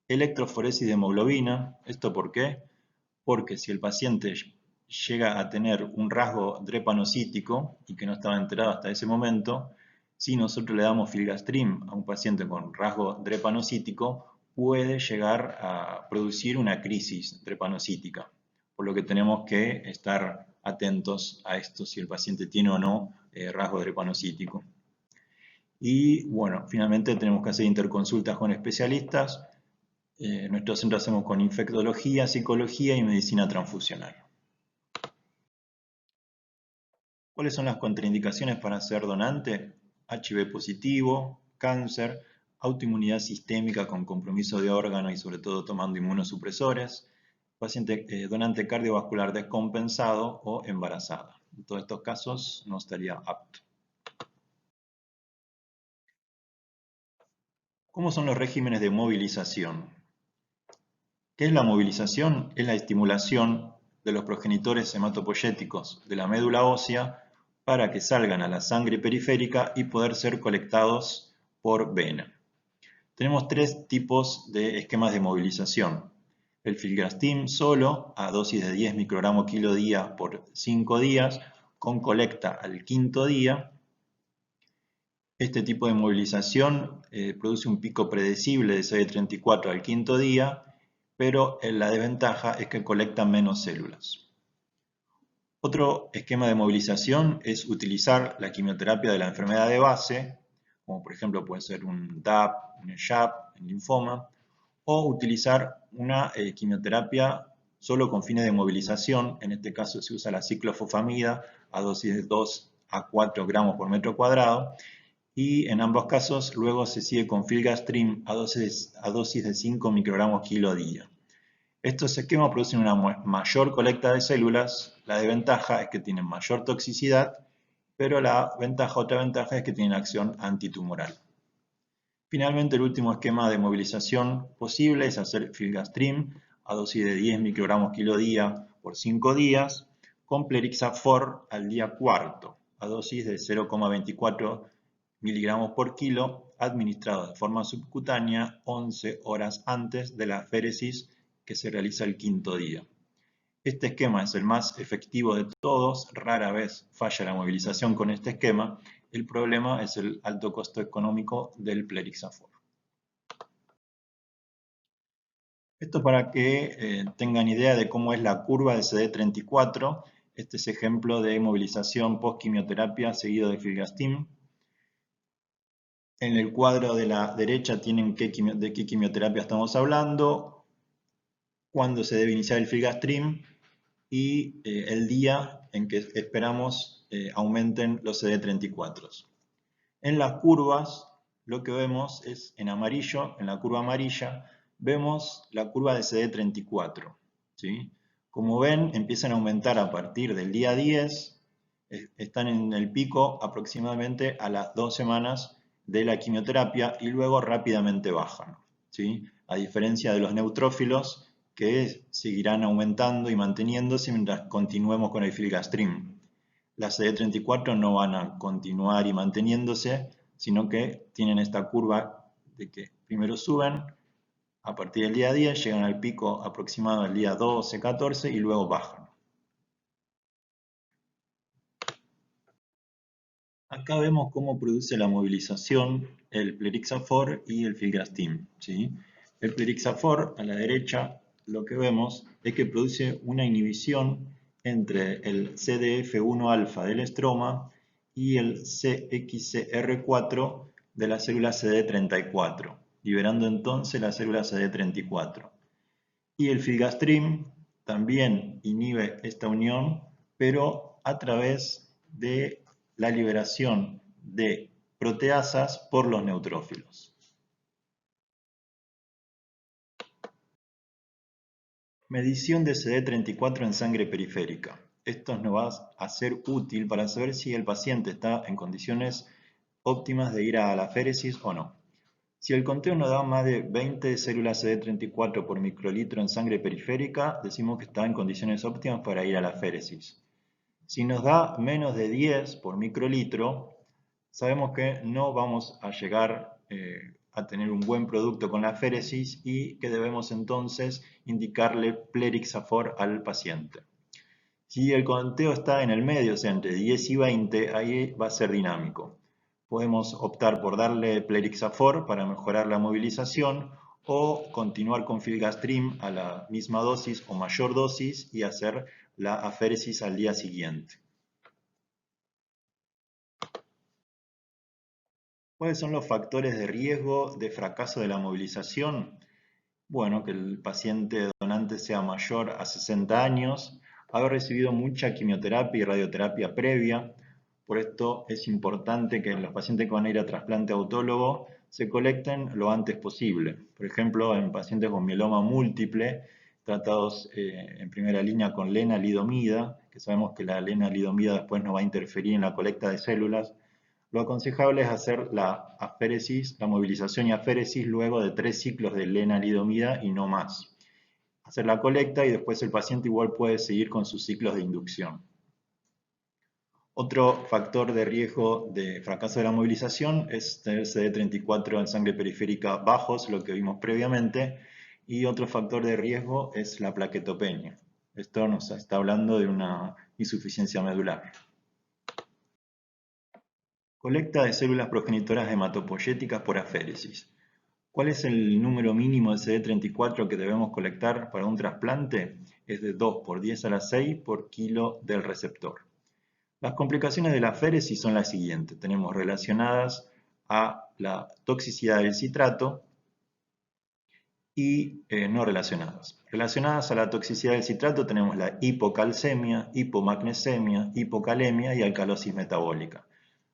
electroforesis de hemoglobina. ¿Esto por qué? Porque si el paciente llega a tener un rasgo drepanocítico y que no estaba enterado hasta ese momento, si nosotros le damos filgastrim a un paciente con rasgo drepanocítico, puede llegar a producir una crisis drepanocítica, por lo que tenemos que estar atentos a esto, si el paciente tiene o no rasgo drepanocítico. Y bueno, finalmente tenemos que hacer interconsultas con especialistas. En nuestro centro hacemos con infectología, psicología y medicina transfusional. ¿Cuáles son las contraindicaciones para ser donante? HIV positivo, cáncer, autoinmunidad sistémica con compromiso de órgano y sobre todo tomando inmunosupresores, paciente donante cardiovascular descompensado o embarazada. En todos estos casos no estaría apto. ¿Cómo son los regímenes de movilización? ¿Qué es la movilización? Es la estimulación de los progenitores hematopoyéticos de la médula ósea para que salgan a la sangre periférica y poder ser colectados por vena. Tenemos 3 tipos de esquemas de movilización. El filgrastim solo a dosis de 10 microgramos kilo día por 5 días con colecta al 5.º día. Este tipo de movilización produce un pico predecible de CD34 al 5.º día, pero la desventaja es que colecta menos células. Otro esquema de movilización es utilizar la quimioterapia de la enfermedad de base, como por ejemplo puede ser un DAP, un SHAP, un linfoma, o utilizar una quimioterapia solo con fines de movilización. En este caso se usa la ciclofosfamida a dosis de 2 a 4 gramos por metro cuadrado, y en ambos casos luego se sigue con filgastrim a dosis de 5 microgramos kilo día. Estos esquemas producen una mayor colecta de células. La desventaja es que tienen mayor toxicidad, pero otra ventaja es que tienen acción antitumoral. Finalmente, el último esquema de movilización posible es hacer filgastrim a dosis de 10 microgramos kilo día por 5 días, con plerixafor al día cuarto, a dosis de 0,24 miligramos por kilo, administrado de forma subcutánea 11 horas antes de la féresis que se realiza el 5.º día. Este esquema es el más efectivo de todos, rara vez falla la movilización con este esquema. El problema es el alto costo económico del plerixafor. Esto para que tengan idea de cómo es la curva de CD34. Este es ejemplo de movilización post-quimioterapia seguido de filgastrim. En el cuadro de la derecha tienen de qué quimioterapia estamos hablando, cuándo se debe iniciar el filgastrim y el día en que esperamos aumenten los CD34. En las curvas lo que vemos es en amarillo, en la curva amarilla, vemos la curva de CD34. ¿Sí? Como ven, empiezan a aumentar a partir del día 10, están en el pico aproximadamente a las 2 semanas de la quimioterapia y luego rápidamente bajan. ¿Sí? A diferencia de los neutrófilos que seguirán aumentando y manteniéndose mientras continuemos con el filgastrim. Las CD34 no van a continuar y manteniéndose, sino que tienen esta curva de que primero suben, a partir del día 10 llegan al pico aproximado del día 12, 14 y luego bajan. Acá vemos cómo produce la movilización el plerixafor y el filgrastim. ¿Sí? El plerixafor, a la derecha, lo que vemos es que produce una inhibición entre el CDF1-alfa del estroma y el CXCR4 de la célula CD34. liberando entonces la célula CD34. Y el filgastrim también inhibe esta unión, pero a través de la liberación de proteasas por los neutrófilos. Medición de CD34 en sangre periférica. Esto nos va a ser útil para saber si el paciente está en condiciones óptimas de ir a la féresis o no. Si el conteo nos da más de 20 células CD34 por microlitro en sangre periférica, decimos que está en condiciones óptimas para ir a la féresis. Si nos da menos de 10 por microlitro, sabemos que no vamos a llegar a tener un buen producto con la féresis y que debemos entonces indicarle plerixafor al paciente. Si el conteo está en el medio, o sea, entre 10 y 20, ahí va a ser dinámico. Podemos optar por darle plerixafor para mejorar la movilización o continuar con filgastrim a la misma dosis o mayor dosis y hacer la aféresis al día siguiente. ¿Cuáles son los factores de riesgo de fracaso de la movilización? Bueno, que el paciente donante sea mayor a 60 años, haber recibido mucha quimioterapia y radioterapia previa. Por esto es importante que los pacientes que van a ir a trasplante autólogo se colecten lo antes posible. Por ejemplo, en pacientes con mieloma múltiple, tratados en primera línea con lenalidomida, que sabemos que la lenalidomida después no va a interferir en la colecta de células. Lo aconsejable es hacer la aféresis, la movilización y aféresis luego de 3 ciclos de lenalidomida y no más. Hacer la colecta y después el paciente igual puede seguir con sus ciclos de inducción. Otro factor de riesgo de fracaso de la movilización es tener CD34 en sangre periférica bajos, lo que vimos previamente, y otro factor de riesgo es la plaquetopenia. Esto nos está hablando de una insuficiencia medular. Colecta de células progenitoras hematopoyéticas por aféresis. ¿Cuál es el número mínimo de CD34 que debemos colectar para un trasplante? Es de 2 por 10 a la 6 por kilo del receptor. Las complicaciones de la aféresis son las siguientes. Tenemos relacionadas a la toxicidad del citrato y no relacionadas. Relacionadas a la toxicidad del citrato tenemos la hipocalcemia, hipomagnesemia, hipocalemia y alcalosis metabólica.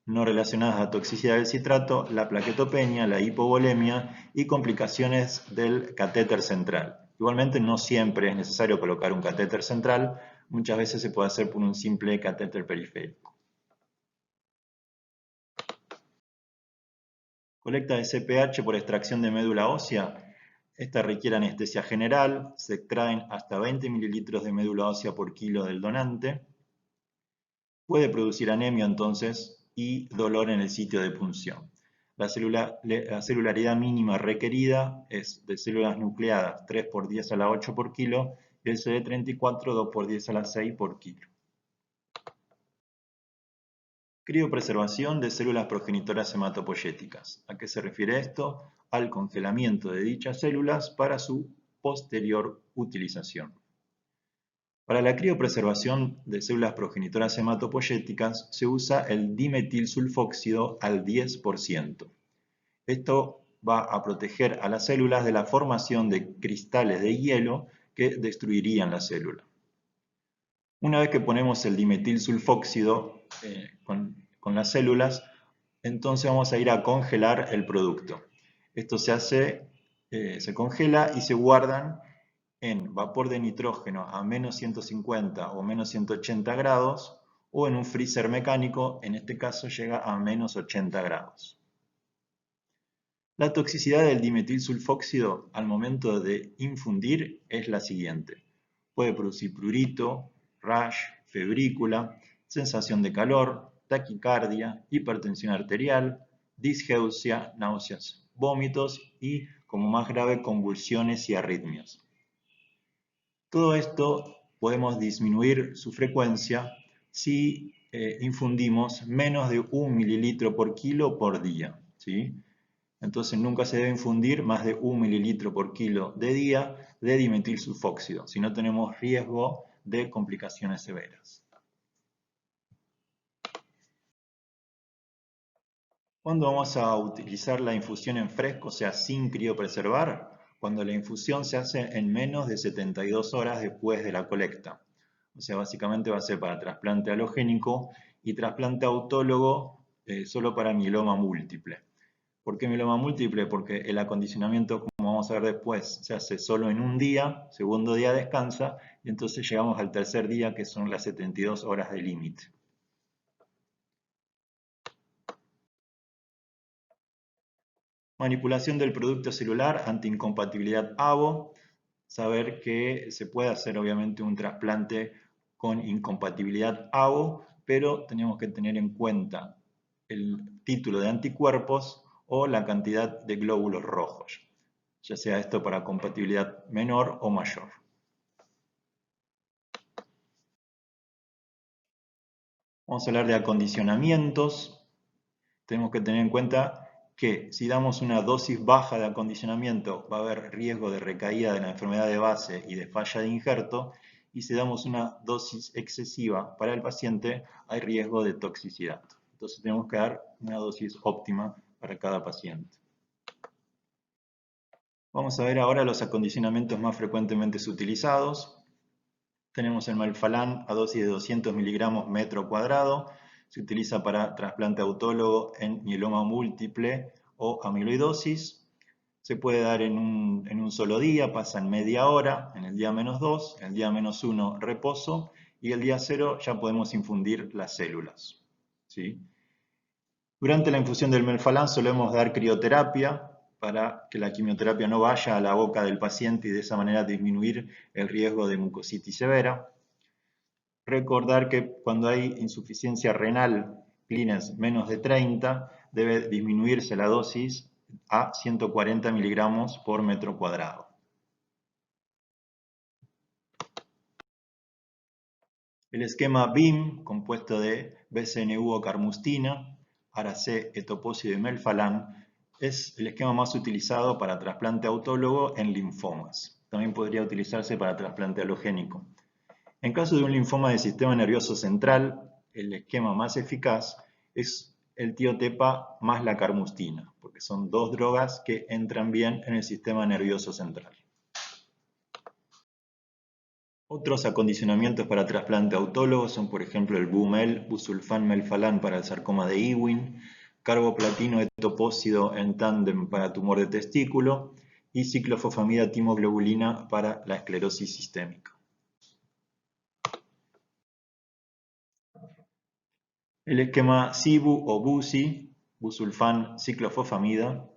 No relacionadas a toxicidad del citrato, la plaquetopenia, la hipovolemia y complicaciones del catéter central. Igualmente no siempre es necesario colocar un catéter central, muchas veces se puede hacer por un simple catéter periférico. Colecta de CPH por extracción de médula ósea. Esta requiere anestesia general, se extraen hasta 20 mililitros de médula ósea por kilo del donante. Puede producir anemia entonces y dolor en el sitio de punción. La celularidad mínima requerida es de células nucleadas 3 por 10 a la 8 por kilo y el CD34 2 por 10 a la 6 por kilo. Criopreservación de células progenitoras hematopoyéticas. ¿A qué se refiere esto? Al congelamiento de dichas células para su posterior utilización. Para la criopreservación de células progenitoras hematopoyéticas se usa el dimetilsulfóxido al 10%. Esto va a proteger a las células de la formación de cristales de hielo que destruirían la célula. Una vez que ponemos el dimetilsulfóxido con las células, entonces vamos a ir a congelar el producto. Esto se congela y se guardan en vapor de nitrógeno a menos 150 o menos 180 grados o en un freezer mecánico, en este caso llega a menos 80 grados. La toxicidad del dimetilsulfóxido al momento de infundir es la siguiente. Puede producir prurito, rash, febrícula, sensación de calor, taquicardia, hipertensión arterial, disgeusia, náuseas, vómitos y, como más grave, convulsiones y arritmias. Todo esto podemos disminuir su frecuencia si infundimos menos de 1 mililitro por kilo por día, ¿sí? Entonces nunca se debe infundir más de 1 mililitro por kilo de día de dimetilsulfóxido, si no tenemos riesgo de complicaciones severas. ¿Cuándo vamos a utilizar la infusión en fresco, o sea, sin criopreservar? Cuando la infusión se hace en menos de 72 horas después de la colecta. O sea, básicamente va a ser para trasplante halogénico y trasplante autólogo solo para mieloma múltiple. ¿Por qué mieloma múltiple? Porque el acondicionamiento, como vamos a ver después, se hace solo en un día, segundo día descansa, y entonces llegamos al tercer día, que son las 72 horas de límite. Manipulación del producto celular ante incompatibilidad AVO. Saber que se puede hacer obviamente un trasplante con incompatibilidad AVO, pero tenemos que tener en cuenta el título de anticuerpos o la cantidad de glóbulos rojos, ya sea esto para compatibilidad menor o mayor. Vamos a hablar de acondicionamientos. Tenemos que tener en cuenta que si damos una dosis baja de acondicionamiento va a haber riesgo de recaída de la enfermedad de base y de falla de injerto, y si damos una dosis excesiva para el paciente hay riesgo de toxicidad. Entonces tenemos que dar una dosis óptima para cada paciente. Vamos a ver ahora los acondicionamientos más frecuentemente utilizados. Tenemos el Melphalan a dosis de 200 miligramos metro cuadrado. Se utiliza para trasplante autólogo en mieloma múltiple o amiloidosis. Se puede dar en un solo día, pasa en media hora, en el día -2, en el día -1 reposo y el día 0 ya podemos infundir las células. ¿Sí? Durante la infusión del Melphalan solemos dar crioterapia para que la quimioterapia no vaya a la boca del paciente y de esa manera disminuir el riesgo de mucositis severa. Recordar que cuando hay insuficiencia renal, clines menos de 30, debe disminuirse la dosis a 140 miligramos por metro cuadrado. El esquema BIM, compuesto de BCNU o carmustina, Ara-C, etopósido y Melphalan, es el esquema más utilizado para trasplante autólogo en linfomas. También podría utilizarse para trasplante halogénico. En caso de un linfoma del sistema nervioso central, el esquema más eficaz es el tiotepa más la carmustina, porque son dos drogas que entran bien en el sistema nervioso central. Otros acondicionamientos para trasplante autólogo son, por ejemplo, el BUMEL, busulfán melphalan para el sarcoma de Ewing, carboplatino etopósido en tándem para tumor de testículo y ciclofosfamida timoglobulina para la esclerosis sistémica. El esquema CIBU o BUSI, busulfán ciclofosfamida,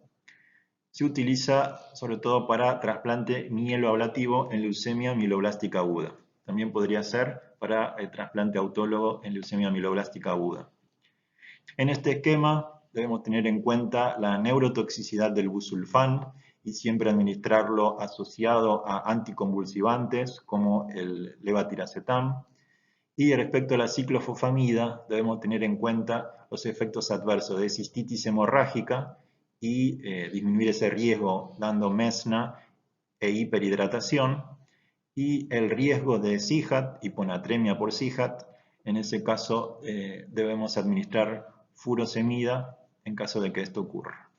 se utiliza sobre todo para trasplante mieloablativo en leucemia mieloblástica aguda. También podría ser para el trasplante autólogo en leucemia mieloblástica aguda. En este esquema debemos tener en cuenta la neurotoxicidad del busulfán y siempre administrarlo asociado a anticonvulsivantes como el levatiracetam. Y respecto a la ciclofosfamida, debemos tener en cuenta los efectos adversos de cistitis hemorrágica y disminuir ese riesgo dando mesna e hiperhidratación, y el riesgo de SIHAT, hiponatremia por SIHAT. En ese caso debemos administrar furosemida en caso de que esto ocurra.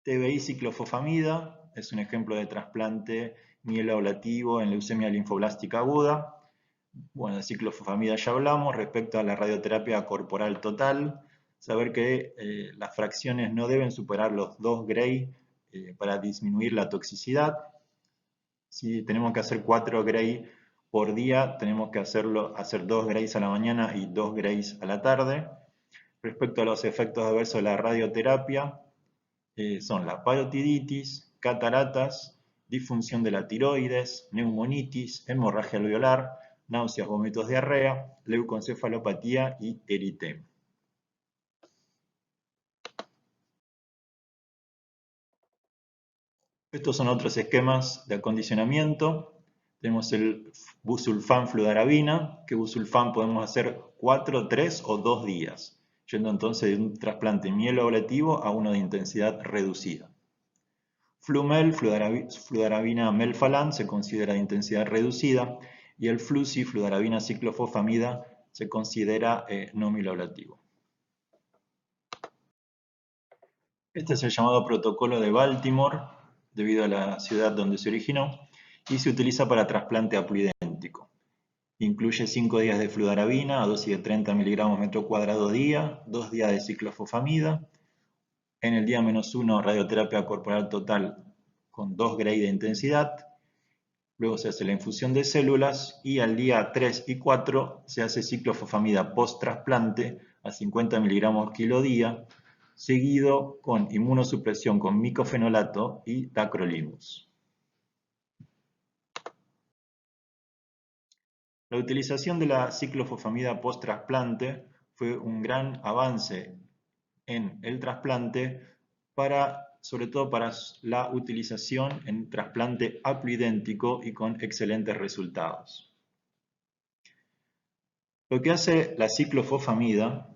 TBI ciclofosfamida es un ejemplo de trasplante mieloablativo en leucemia linfoblástica aguda. Bueno, de ciclofosfamida ya hablamos. Respecto a la radioterapia corporal total, saber que las fracciones no deben superar los 2 Gray para disminuir la toxicidad. Si tenemos que hacer 4 Gray por día, tenemos que hacer 2 Grays a la mañana y 2 Grays a la tarde. Respecto a los efectos adversos de la radioterapia, son la parotiditis, cataratas, disfunción de la tiroides, neumonitis, hemorragia alveolar, náuseas, vómitos, diarrea, leucoencefalopatía y eritema. Estos son otros esquemas de acondicionamiento. Tenemos el busulfán fludarabina, que busulfán podemos hacer 4, 3 o 2 días, yendo entonces de un trasplante mieloablativo a uno de intensidad reducida. Flumel, fludarabina melphalan, se considera de intensidad reducida, y el Flusi, fludarabina ciclofosfamida, se considera no mieloablativo. Este es el llamado protocolo de Baltimore, debido a la ciudad donde se originó, y se utiliza para trasplante haploidéntico. Incluye 5 días de fludarabina a dosis de 30 miligramos metro cuadrado día, 2 días de ciclofosfamida, en el día -1 radioterapia corporal total con 2 Gray de intensidad, luego se hace la infusión de células y al día 3 y 4 se hace ciclofosfamida post-trasplante a 50 miligramos kilo día, seguido con inmunosupresión con micofenolato y tacrolimus. La utilización de la ciclofosfamida post-trasplante fue un gran avance en el trasplante, sobre todo para la utilización en trasplante haploidéntico y con excelentes resultados. Lo que hace la ciclofosfamida,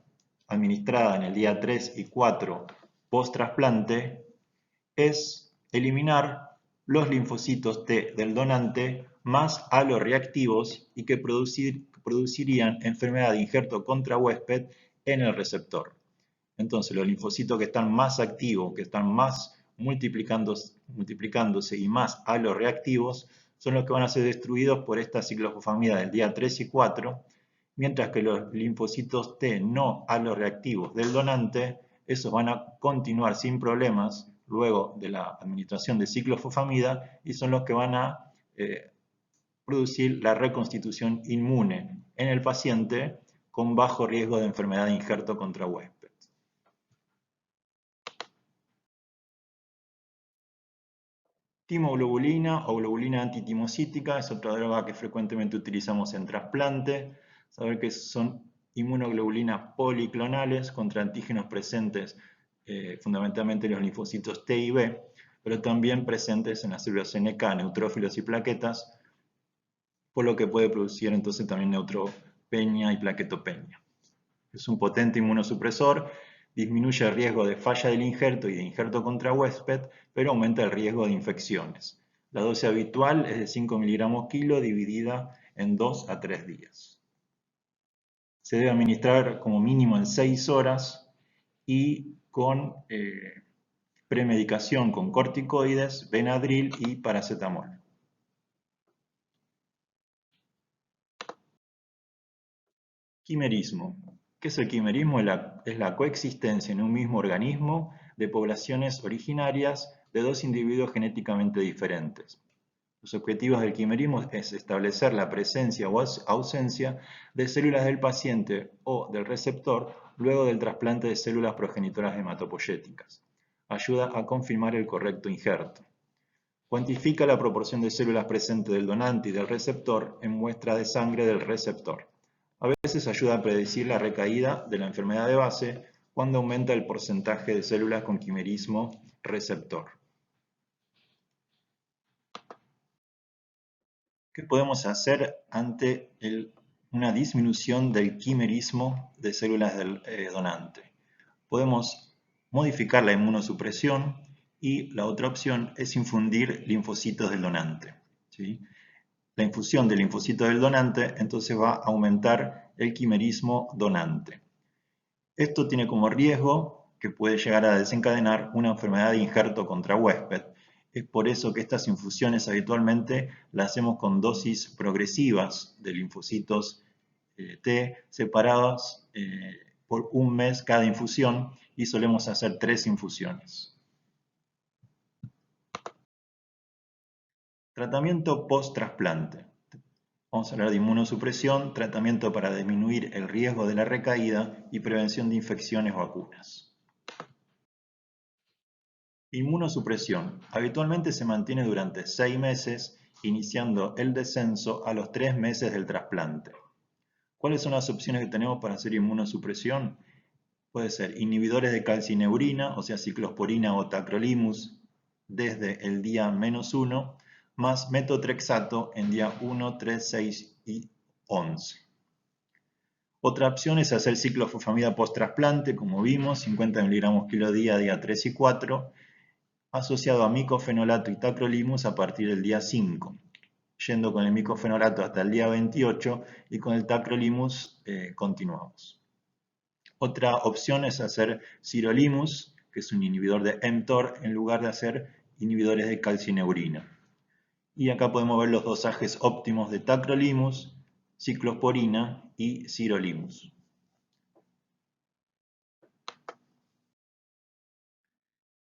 administrada en el día 3 y 4 post-trasplante, es eliminar los linfocitos T del donante más aloreactivos y que producirían enfermedad de injerto contra huésped en el receptor. Entonces, los linfocitos que están más activos, que están más multiplicándose y más aloreactivos, son los que van a ser destruidos por esta ciclofosfamida del día 3 y 4, mientras que los linfocitos T no aloreactivos del donante, esos van a continuar sin problemas luego de la administración de ciclofosfamida y son los que van a producir la reconstitución inmune en el paciente con bajo riesgo de enfermedad de injerto contra huésped. Timoglobulina o globulina antitimocítica es otra droga que frecuentemente utilizamos en trasplante. Saber que son inmunoglobulinas policlonales contra antígenos presentes fundamentalmente en los linfocitos T y B, pero también presentes en las células NK, neutrófilos y plaquetas, por lo que puede producir entonces también neutropenia y plaquetopenia. Es un potente inmunosupresor, disminuye el riesgo de falla del injerto y de injerto contra huésped, pero aumenta el riesgo de infecciones. La dosis habitual es de 5 miligramos kilo dividida en 2 a 3 días. Se debe administrar como mínimo en 6 horas y con premedicación con corticoides, Benadryl y paracetamol. Quimerismo. ¿Qué es el quimerismo? Es la coexistencia en un mismo organismo de poblaciones originarias de dos individuos genéticamente diferentes. Los objetivos del quimerismo es establecer la presencia o ausencia de células del paciente o del receptor luego del trasplante de células progenitoras hematopoyéticas. Ayuda a confirmar el correcto injerto. Cuantifica la proporción de células presentes del donante y del receptor en muestra de sangre del receptor. A veces ayuda a predecir la recaída de la enfermedad de base cuando aumenta el porcentaje de células con quimerismo receptor. ¿Qué podemos hacer ante una disminución del quimerismo de células del donante? Podemos modificar la inmunosupresión y la otra opción es infundir linfocitos del donante, ¿sí? La infusión de linfocitos del donante entonces va a aumentar el quimerismo donante. Esto tiene como riesgo que puede llegar a desencadenar una enfermedad de injerto contra huésped. Es por eso que estas infusiones habitualmente las hacemos con dosis progresivas de linfocitos T separadas por un mes cada infusión y solemos hacer 3 infusiones. Tratamiento post-trasplante. Vamos a hablar de inmunosupresión, tratamiento para disminuir el riesgo de la recaída y prevención de infecciones o vacunas. Inmunosupresión. Habitualmente se mantiene durante 6 meses, iniciando el descenso a los 3 meses del trasplante. ¿Cuáles son las opciones que tenemos para hacer inmunosupresión? Puede ser inhibidores de calcineurina, o sea, ciclosporina o tacrolimus, desde el día -1, más metotrexato en día 1, 3, 6 y 11. Otra opción es hacer ciclofosfamida post-trasplante, como vimos, 50 miligramos kilo día 3 y 4, asociado a micofenolato y tacrolimus a partir del día 5. yendo con el micofenorato hasta el día 28 y con el tacrolimus continuamos. Otra opción es hacer sirolimus, que es un inhibidor de mTOR, en lugar de hacer inhibidores de calcineurina. Y acá podemos ver los dosajes óptimos de tacrolimus, ciclosporina y sirolimus.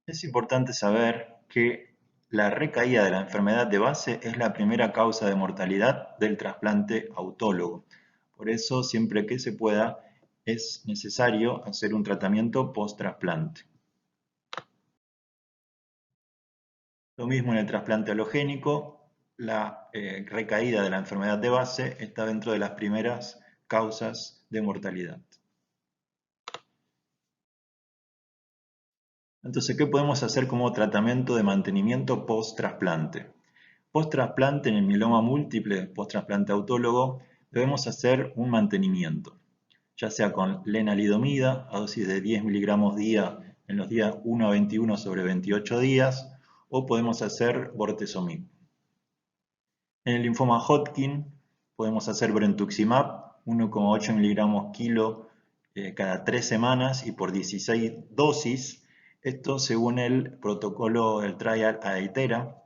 Es importante saber que la recaída de la enfermedad de base es la primera causa de mortalidad del trasplante autólogo. Por eso, siempre que se pueda, es necesario hacer un tratamiento post-trasplante. Lo mismo en el trasplante halogénico, la recaída de la enfermedad de base está dentro de las primeras causas de mortalidad. Entonces, ¿qué podemos hacer como tratamiento de mantenimiento post-trasplante? Post-trasplante en el mieloma múltiple, post-trasplante autólogo, debemos hacer un mantenimiento, ya sea con lenalidomida a dosis de 10 miligramos día en los días 1 a 21 sobre 28 días, o podemos hacer bortezomib. En el linfoma Hodgkin podemos hacer brentuximab, 1,8 miligramos kilo cada 3 semanas y por 16 dosis, esto según el protocolo del trial AITERA,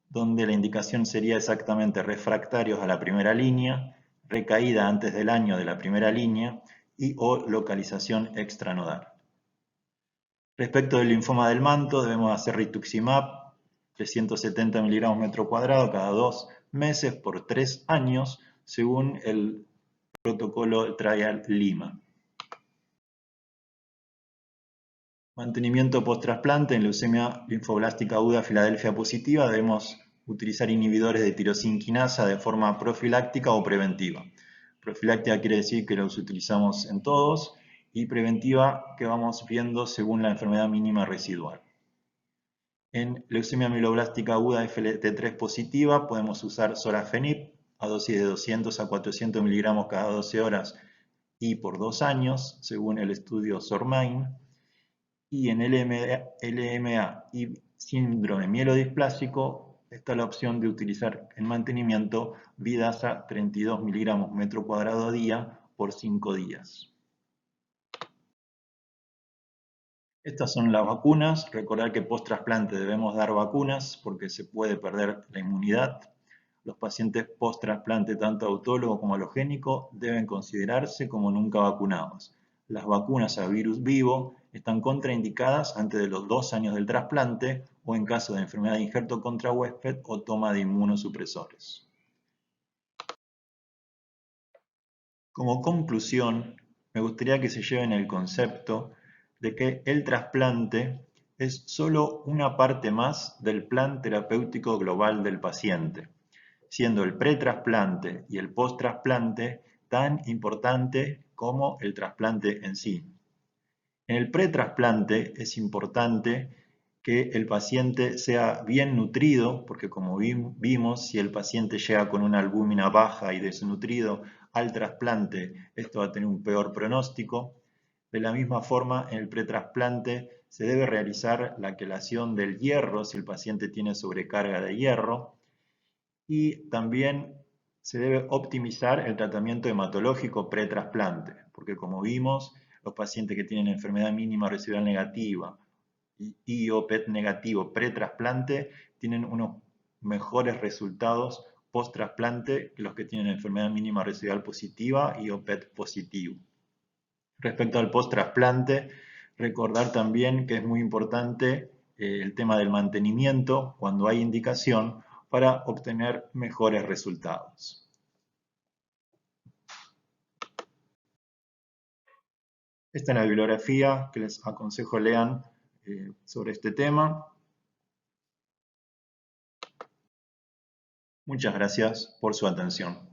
donde la indicación sería exactamente refractarios a la primera línea, recaída antes del año de la primera línea y o localización extranodal. Respecto del linfoma del manto, debemos hacer rituximab, 370 miligramos metro cuadrado cada 2 meses por 3 años, según el protocolo Trial Lima. Mantenimiento post-trasplante en leucemia linfoblástica aguda Filadelfia positiva, debemos utilizar inhibidores de tirosinquinasa de forma profiláctica o preventiva. Profiláctica quiere decir que los utilizamos en todos, y preventiva que vamos viendo según la enfermedad mínima residual. En leucemia mieloblástica aguda FLT3 positiva podemos usar sorafenib a dosis de 200 a 400 miligramos cada 12 horas y por 2 años, según el estudio SORMAIN. Y en LMA y síndrome mielodisplásico está la opción de utilizar en mantenimiento Vidasa 32 miligramos metro cuadrado a día por 5 días. Estas son las vacunas. Recordar que post-trasplante debemos dar vacunas porque se puede perder la inmunidad. Los pacientes post-trasplante, tanto autólogo como halogénico, deben considerarse como nunca vacunados. Las vacunas a virus vivo están contraindicadas antes de los 2 años del trasplante o en caso de enfermedad de injerto contra huésped o toma de inmunosupresores. Como conclusión, me gustaría que se lleven el concepto de que el trasplante es solo una parte más del plan terapéutico global del paciente, siendo el pretrasplante y el posttrasplante tan importante como el trasplante en sí. En el pretrasplante es importante que el paciente sea bien nutrido, porque como vimos, si el paciente llega con una albúmina baja y desnutrido al trasplante, esto va a tener un peor pronóstico. De la misma forma, en el pretrasplante se debe realizar la quelación del hierro si el paciente tiene sobrecarga de hierro, y también se debe optimizar el tratamiento hematológico pretrasplante, porque como vimos, los pacientes que tienen enfermedad mínima residual negativa y o PET negativo pretrasplante tienen unos mejores resultados post-trasplante que los que tienen enfermedad mínima residual positiva y o PET positivo. Respecto al post-trasplante, recordar también que es muy importante el tema del mantenimiento cuando hay indicación para obtener mejores resultados. Esta es la bibliografía que les aconsejo lean sobre este tema. Muchas gracias por su atención.